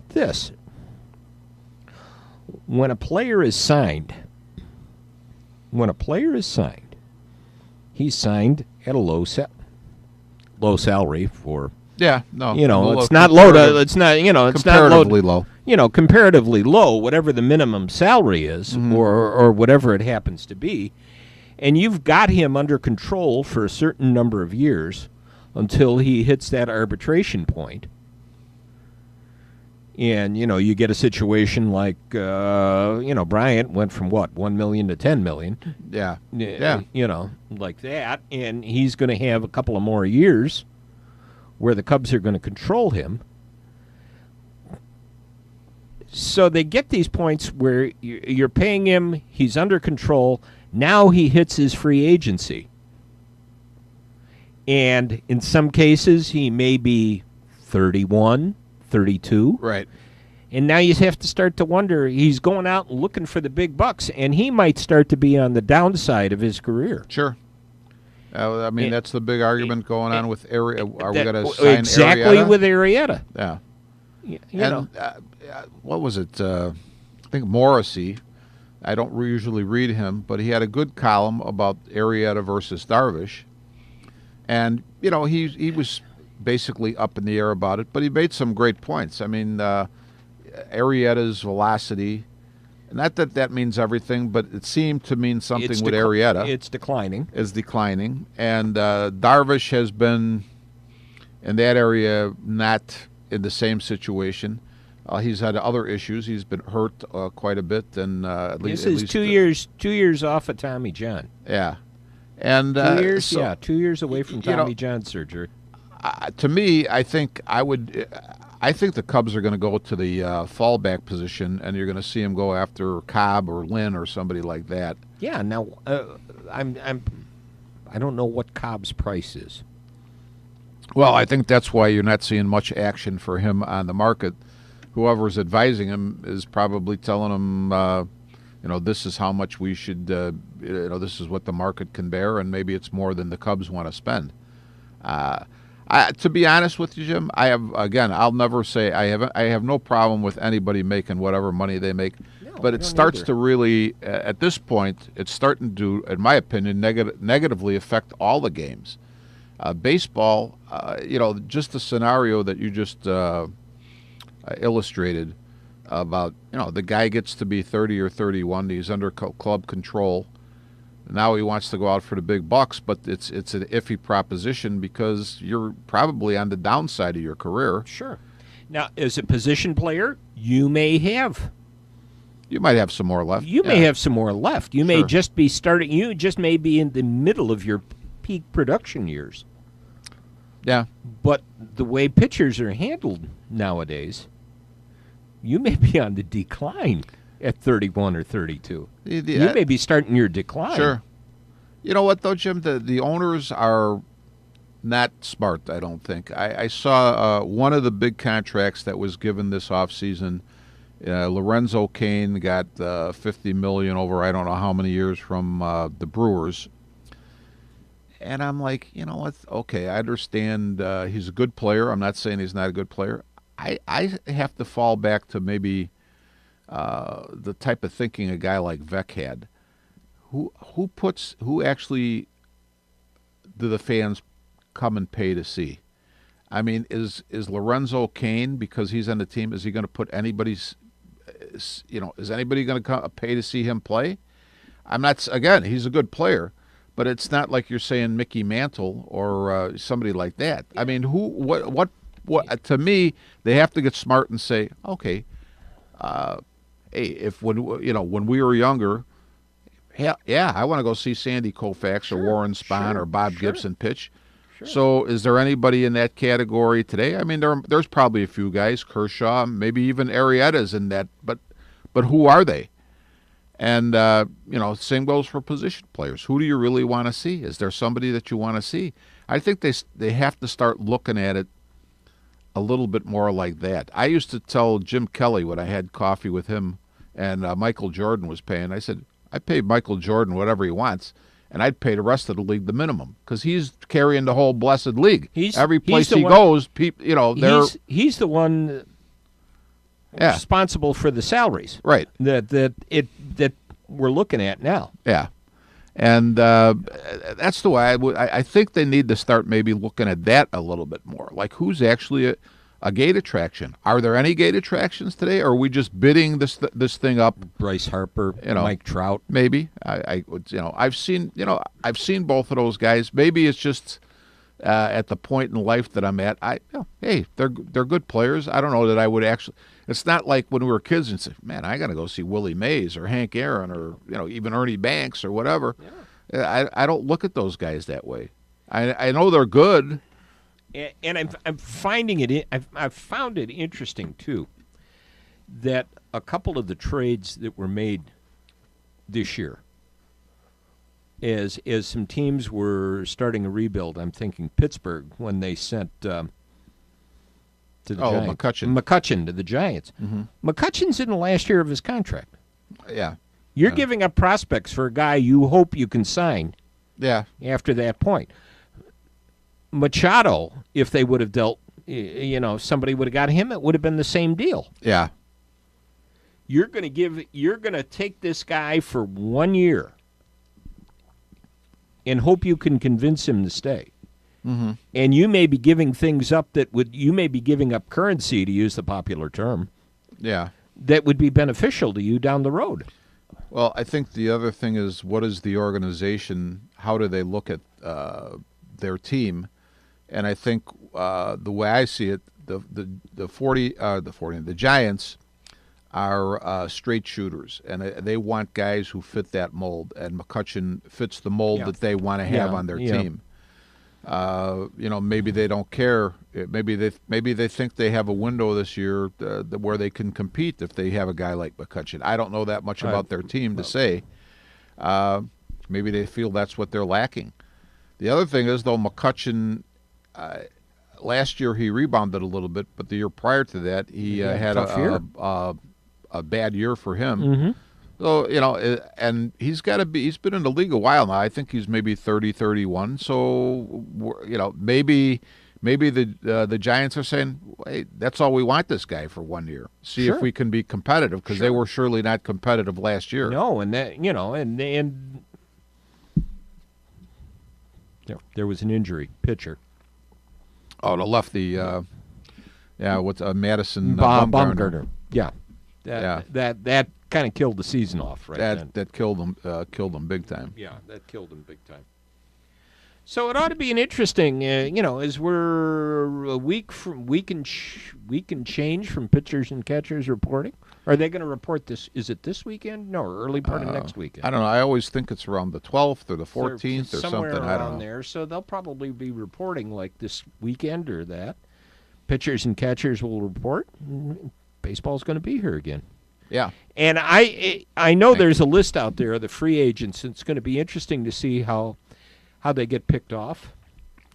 Speaker 2: this. When a player is signed, he's signed at a low salary for.
Speaker 3: Yeah, no.
Speaker 2: It's not low. It's not. It's
Speaker 3: comparatively
Speaker 2: not low. Comparatively low, whatever the minimum salary is, or whatever it happens to be, and you've got him under control for a certain number of years until he hits that arbitration point. And you get a situation like Bryant went from $1 million to $10 million.
Speaker 3: Yeah.
Speaker 2: Like that, and he's going to have a couple of more years where the Cubs are going to control him. So they get these points where you're paying him, he's under control. Now he hits his free agency. And in some cases, he may be 31, 32.
Speaker 3: Right.
Speaker 2: And now you have to start to wonder, he's going out and looking for the big bucks, and he might start to be on the downside of his career.
Speaker 3: Sure. That's the big argument going on with Arrieta. Are we going to sign
Speaker 2: exactly
Speaker 3: Arrieta?
Speaker 2: With Arrieta?
Speaker 3: Yeah. What was it? I think Morrissey. I don't usually read him, but he had a good column about Arrieta versus Darvish. And, he was basically up in the air about it, but he made some great points. Arrieta's velocity, not that means everything, but it seemed to mean something with Arrieta.
Speaker 2: It's declining.
Speaker 3: It's declining. And Darvish has been, in that area, not in the same situation. He's had other issues. He's been hurt quite a bit, and at least
Speaker 2: 2 years off of Tommy John.
Speaker 3: Yeah, and
Speaker 2: 2 years. 2 years away from Tommy John surgery.
Speaker 3: To me, I think the Cubs are going to go to the fallback position, and you're going to see them go after Cobb or Lynn or somebody like that.
Speaker 2: Yeah. Now, I don't know what Cobb's price is.
Speaker 3: Well, I think that's why you're not seeing much action for him on the market. Whoever's advising him is probably telling him, this is how much we should, this is what the market can bear, and maybe it's more than the Cubs want to spend. To be honest with you, Jim, I'll never say I have no problem with anybody making whatever money they make, but it starts to really, at this point, it's starting to, in my opinion, negatively affect all the games. Baseball, just the scenario that you just illustrated about, the guy gets to be 30 or 31, he's under club control. Now he wants to go out for the big bucks, but it's an iffy proposition because you're probably on the downside of your career.
Speaker 2: Sure. Now, as a position player, you might have
Speaker 3: some more left.
Speaker 2: You may have some more left. You may just be starting. You just may be in the middle of your peak production years.
Speaker 3: Yeah.
Speaker 2: But the way pitchers are handled nowadays, you may be on the decline at 31 or 32. You may be starting your decline.
Speaker 3: Sure. You know what, though, Jim? The owners are not smart, I don't think. I saw one of the big contracts that was given this offseason. Lorenzo Cain got $50 million over I don't know how many years from the Brewers. And I'm like, you know what? Okay, I understand he's a good player. I'm not saying he's not a good player. I have to fall back to maybe the type of thinking a guy like Veck had. Who actually do the fans come and pay to see? I mean, is Lorenzo Cain, because he's on the team, is he going to put anybody's, is anybody going to pay to see him play? I'm not, again, he's a good player, but it's not like you're saying Mickey Mantle or somebody like that. I mean, what to me, they have to get smart and say, okay, if when we were younger, yeah, I want to go see Sandy Koufax or Warren Spahn or Bob Gibson pitch. Sure. So is there anybody in that category today? I mean, there's probably a few guys, Kershaw, maybe even Arrieta's in that, but who are they? And, same goes for position players. Who do you really want to see? Is there somebody that you want to see? I think they have to start looking at it a little bit more like that. I used to tell Jim Kelly when I had coffee with him and Michael Jordan was paying, I said, I pay Michael Jordan whatever he wants, and I'd pay the rest of the league the minimum because he's carrying the whole blessed league. Every place he goes,
Speaker 2: he's the one responsible for the salaries,
Speaker 3: right?
Speaker 2: That we're looking at now.
Speaker 3: Yeah, and that's the way I think they need to start maybe looking at that a little bit more. Like who's actually a gate attraction? Are there any gate attractions today, or are we just bidding this thing up?
Speaker 2: Bryce Harper, Mike Trout,
Speaker 3: maybe. I've seen both of those guys. Maybe it's just at the point in life that I'm at. Hey, they're good players. I don't know that I would actually. It's not like when we were kids and say, man, I got to go see Willie Mays or Hank Aaron or even Ernie Banks or whatever. Yeah. I don't look at those guys that way. I know they're good.
Speaker 2: And I'm finding it. I've found it interesting too that a couple of the trades that were made this year, as some teams were starting a rebuild. I'm thinking Pittsburgh when they sent to the Giants. McCutchen to the Giants. Mm-hmm. McCutchen's in the last year of his contract.
Speaker 3: Yeah,
Speaker 2: you're giving up prospects for a guy you hope you can sign.
Speaker 3: Yeah,
Speaker 2: after that point. Machado, if they would have dealt, somebody would have got him, it would have been the same deal.
Speaker 3: Yeah.
Speaker 2: You're going to take this guy for 1 year and hope you can convince him to stay. Mm-hmm. And you may be giving things up you may be giving up currency, to use the popular term.
Speaker 3: Yeah.
Speaker 2: That would be beneficial to you down the road.
Speaker 3: Well, I think the other thing is, what is the organization? How do they look at their team? And I think the way I see it, the Giants are straight shooters, and they want guys who fit that mold. And McCutchen fits the mold that they want to have on their team. Maybe they don't care. Maybe they think they have a window this year where they can compete if they have a guy like McCutchen. I don't know that much about their team to say. Maybe they feel that's what they're lacking. The other thing is, though, McCutchen, last year he rebounded a little bit, but the year prior to that he had a bad year for him. Mm-hmm. So, and he's been in the league a while now. I think he's maybe 30, 31. So, maybe the Giants are saying, hey, that's all we want this guy for 1 year. See if we can be competitive, because they were surely not competitive last year.
Speaker 2: No, and that, and there was an injury, pitcher.
Speaker 3: Oh, the lefty, Madison
Speaker 2: Bumgarner. Yeah. That kind of killed the season off, right?
Speaker 3: That killed him big time.
Speaker 2: Yeah, that killed him big time. So it ought to be an interesting, as we're a week and change from pitchers and catchers reporting. Are they going to report this? Is it this weekend? No, or early part of next weekend.
Speaker 3: I don't know. I always think it's around the 12th or the 14th or
Speaker 2: somewhere
Speaker 3: something. I don't know.
Speaker 2: There. So they'll probably be reporting like this weekend or that. Pitchers and catchers will report. Baseball's going to be here again.
Speaker 3: Yeah.
Speaker 2: And I know there's a list out there of the free agents. It's going to be interesting to see how they get picked off,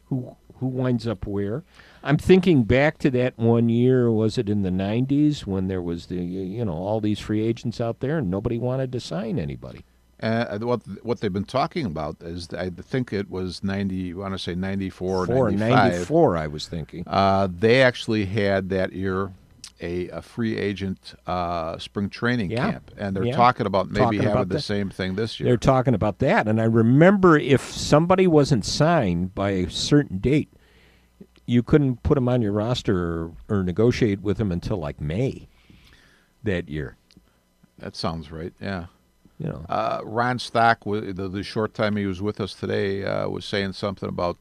Speaker 2: who winds up where. I'm thinking back to that 1 year, was it in the 90s, when there was all these free agents out there and nobody wanted to sign anybody.
Speaker 3: What they've been talking about is, I think it was 94, 95.
Speaker 2: 94, I was thinking.
Speaker 3: They actually had that year a free agent spring training camp, and they're talking about maybe having the same thing this year.
Speaker 2: They're talking about that, and I remember if somebody wasn't signed by a certain date, you couldn't put them on your roster or negotiate with them until like May that year.
Speaker 3: That sounds right, yeah. Ron Stock, the short time he was with us today, was saying something about,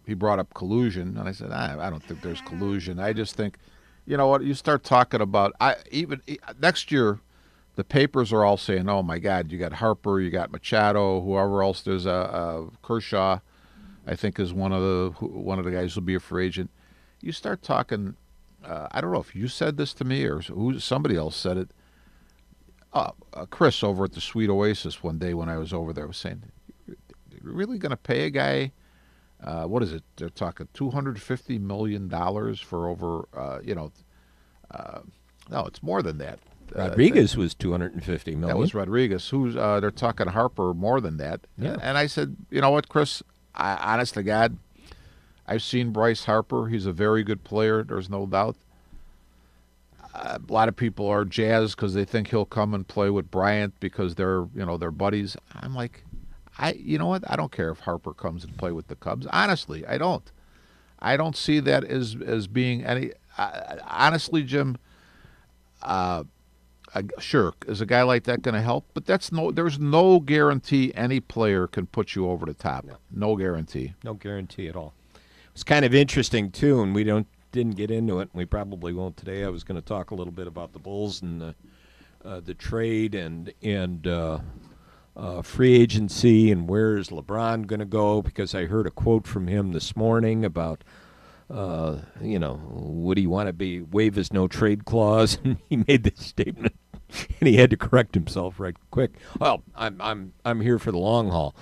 Speaker 3: he brought up collusion, and I said, I don't think there's collusion. I just think you know what? You start talking about even next year. The papers are all saying, "Oh my God, you got Harper, you got Machado, whoever else." There's Kershaw, I think, is one of the guys who'll be a free agent. You start talking. I don't know if you said this to me or somebody else said it. Chris over at the Sweet Oasis one day when I was over there was saying, "You're really going to pay a guy? What is it? They're talking $250 million for over. No, it's more than that."
Speaker 2: Rodriguez was $250 million.
Speaker 3: That was Rodriguez. They're talking Harper more than that.
Speaker 2: Yeah.
Speaker 3: And I said, you know what, Chris? Honest to God, I've seen Bryce Harper. He's a very good player. There's no doubt. A lot of people are jazzed because they think he'll come and play with Bryant because they're buddies. I'm like, you know what? I don't care if Harper comes and play with the Cubs. Honestly, I don't. I don't see that as being any. Honestly, Jim. Sure, is a guy like that going to help? But there's no guarantee any player can put you over the top. No guarantee.
Speaker 2: No guarantee at all. It's kind of interesting too, and we didn't get into it, and we probably won't today. I was going to talk a little bit about the Bulls and the trade and free agency and where is LeBron going to go? Because I heard a quote from him this morning about. Would he want to waive his no trade clause? And he made this statement, and he had to correct himself right quick. Well, I'm here for the long haul,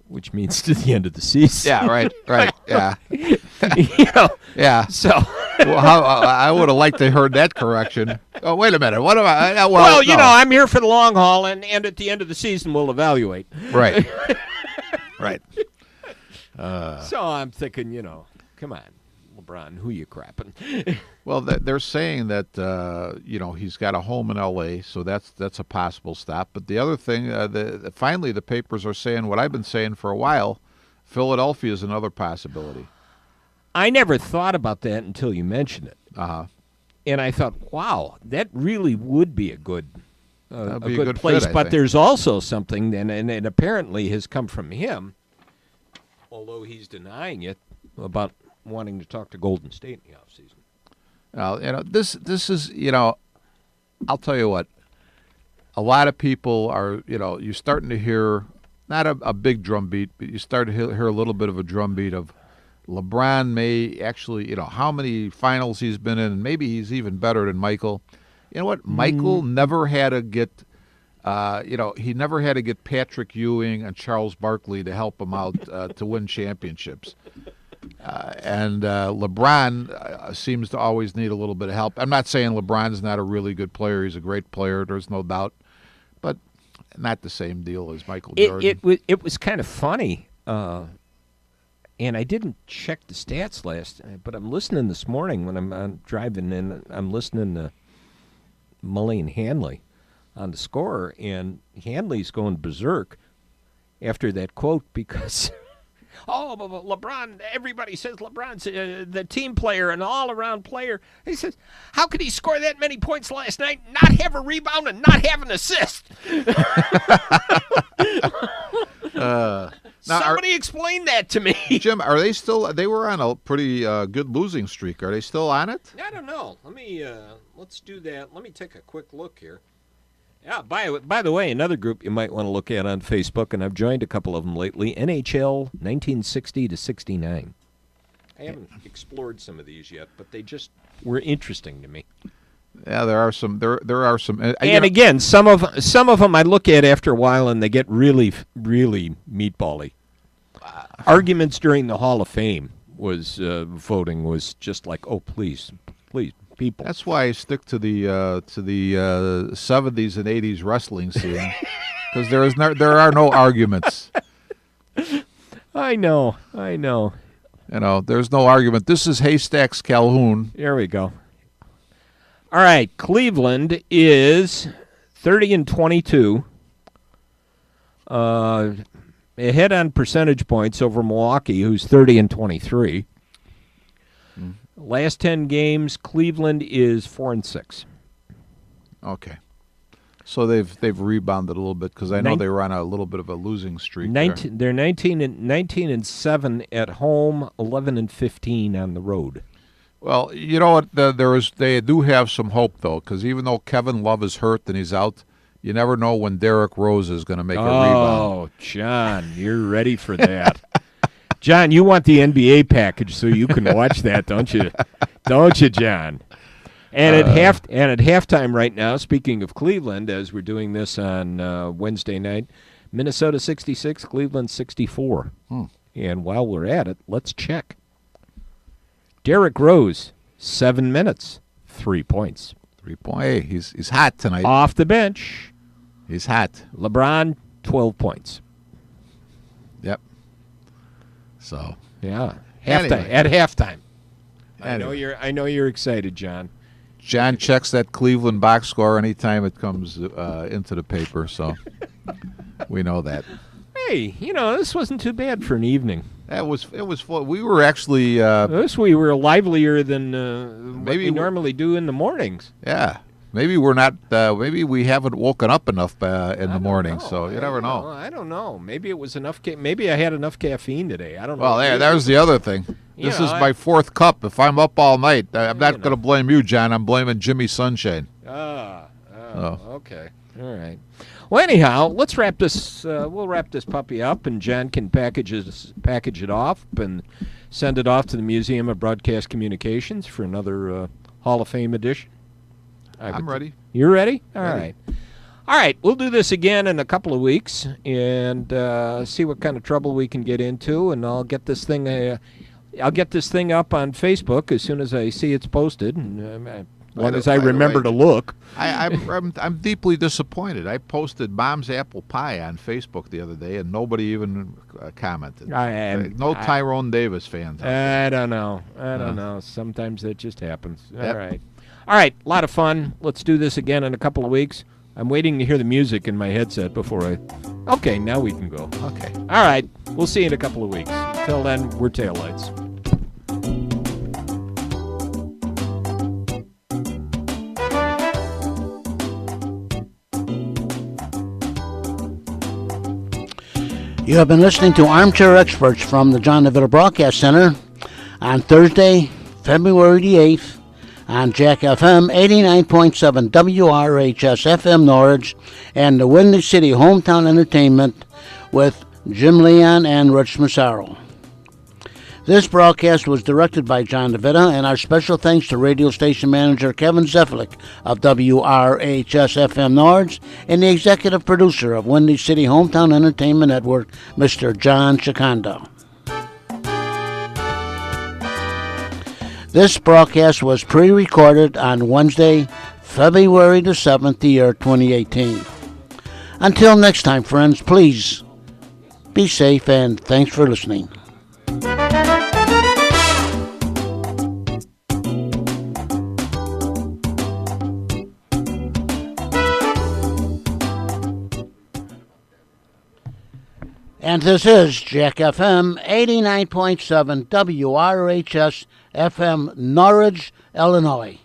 Speaker 2: which means to the end of the season.
Speaker 3: Yeah, right, yeah.
Speaker 2: Yeah. So,
Speaker 3: I would have liked to heard that correction. Oh, wait a minute. What am I?
Speaker 2: No. I'm here for the long haul, and at the end of the season we'll evaluate.
Speaker 3: Right. Right.
Speaker 2: So I'm thinking, come on. LeBron, who you crapping?
Speaker 3: Well, they're saying that he's got a home in L.A., so that's a possible stop. But the other thing, finally, the papers are saying what I've been saying for a while: Philadelphia is another possibility.
Speaker 2: I never thought about that until you mentioned it. And I thought, wow, that really would be a good place.
Speaker 3: Fit,
Speaker 2: but there's also something, and apparently has come from him, although he's denying it, about wanting to talk to Golden State in the offseason.
Speaker 3: Well, this is, I'll tell you what, a lot of people are, you're starting to hear, not a big drum beat, but you start to hear a little bit of a drum beat of LeBron may actually, how many finals he's been in, and maybe he's even better than Michael. You know what? Michael never had to get, he never had to get Patrick Ewing and Charles Barkley to help him out to win championships. And LeBron seems to always need a little bit of help. I'm not saying LeBron's not a really good player. He's a great player. There's no doubt. But not the same deal as Michael Jordan.
Speaker 2: It was kind of funny. And I didn't check the stats last night, but I'm listening this morning when I'm driving in. I'm listening to Mully and Hanley on the score, and Hanley's going berserk after that quote because... Oh, LeBron, everybody says LeBron's the team player and all-around player. He says, how could he score that many points last night, not have a rebound, and not have an assist? Somebody explain that to me.
Speaker 3: Jim, are they still, they were on a pretty good losing streak. Are they still on it?
Speaker 2: I don't know. Let's do that. Let me take a quick look here. Yeah, by the way, another group you might want to look at on Facebook, and I've joined a couple of them lately, NHL 1960 to 69. I haven't explored some of these yet, but they just were interesting to me.
Speaker 3: Yeah, there are some. There are some.
Speaker 2: And again, some of them I look at after a while, and they get really, really meatbally. Arguments during the Hall of Fame voting was just like, oh, please. People.
Speaker 3: That's why I stick to the 70s and 80s wrestling scene, because there are no arguments.
Speaker 2: I know.
Speaker 3: There's no argument. This is Haystacks Calhoun.
Speaker 2: There we go. All right, Cleveland is 30-22, ahead on percentage points over Milwaukee, who's 30-23. Last 10 games, Cleveland is 4-6.
Speaker 3: Okay, so they've rebounded a little bit because I know they were on a little bit of a losing streak.
Speaker 2: They're 19-7 at home, 11-15 on the road.
Speaker 3: Well, you know what? They do have some hope, though, because even though Kevin Love is hurt and he's out, you never know when Derrick Rose is going to make a rebound.
Speaker 2: Oh, John, you're ready for that. John, you want the NBA package so you can watch that, don't you? Don't you, John? And at halftime right now, speaking of Cleveland, as we're doing this on Wednesday night, Minnesota 66, Cleveland 64. And while we're at it, let's check. Derrick Rose, 7 minutes, 3 points.
Speaker 3: 3 points. Hey, he's hot tonight.
Speaker 2: Off the bench.
Speaker 3: He's hot.
Speaker 2: LeBron, 12 points.
Speaker 3: Yep. So
Speaker 2: yeah,
Speaker 3: anyway.
Speaker 2: At halftime.
Speaker 3: Anyway.
Speaker 2: I know you're excited, John.
Speaker 3: John checks that Cleveland box score anytime it comes into the paper, so we know that.
Speaker 2: Hey, this wasn't too bad for an evening.
Speaker 3: It was fun. We were actually
Speaker 2: we were livelier than what we normally do in the mornings.
Speaker 3: Yeah. Maybe we're not. Maybe we haven't woken up enough in the morning. So you never know.
Speaker 2: I don't know. Maybe it was enough. Maybe I had enough caffeine today. I don't know.
Speaker 3: Well, that was the other thing. This is my fourth cup. If I'm up all night, I'm not going to blame you, John. I'm blaming Jimmy Sunshine.
Speaker 2: Okay. All right. Well, anyhow, let's wrap this. We'll wrap this puppy up, and John can package it off and send it off to the Museum of Broadcast Communications for another Hall of Fame edition.
Speaker 3: I'm ready.
Speaker 2: You're ready? All right. All right. We'll do this again in a couple of weeks and see what kind of trouble we can get into, and I'll get this thing. I'll get this thing up on Facebook as soon as I see it's posted, and as long as I remember to look.
Speaker 3: I'm deeply disappointed. I posted Mom's apple pie on Facebook the other day, and nobody even commented. No Tyrone Davis fans.
Speaker 2: I don't know. I don't know. Sometimes that just happens. All right. All right, a lot of fun. Let's do this again in a couple of weeks. I'm waiting to hear the music in my headset before I... Okay, now we can go.
Speaker 3: Okay.
Speaker 2: All right, we'll see you in a couple of weeks. Until then, we're Taillights.
Speaker 1: You have been listening to Armchair Experts from the John DeVito Broadcast Center on Thursday, February the 8th. On Jack FM 89.7 WRHS FM Norwich and the Windy City Hometown Entertainment with Jim Leon and Rich Massaro. This broadcast was directed by John DeVita, and our special thanks to radio station manager Kevin Zeflik of WRHS FM Norwich and the executive producer of Windy City Hometown Entertainment Network, Mr. John Chikanda. This broadcast was pre-recorded on Wednesday, February the 7th, the year 2018. Until next time, friends, please be safe and thanks for listening. And this is Jack FM 89.7 WRHS FM Norwich, Illinois.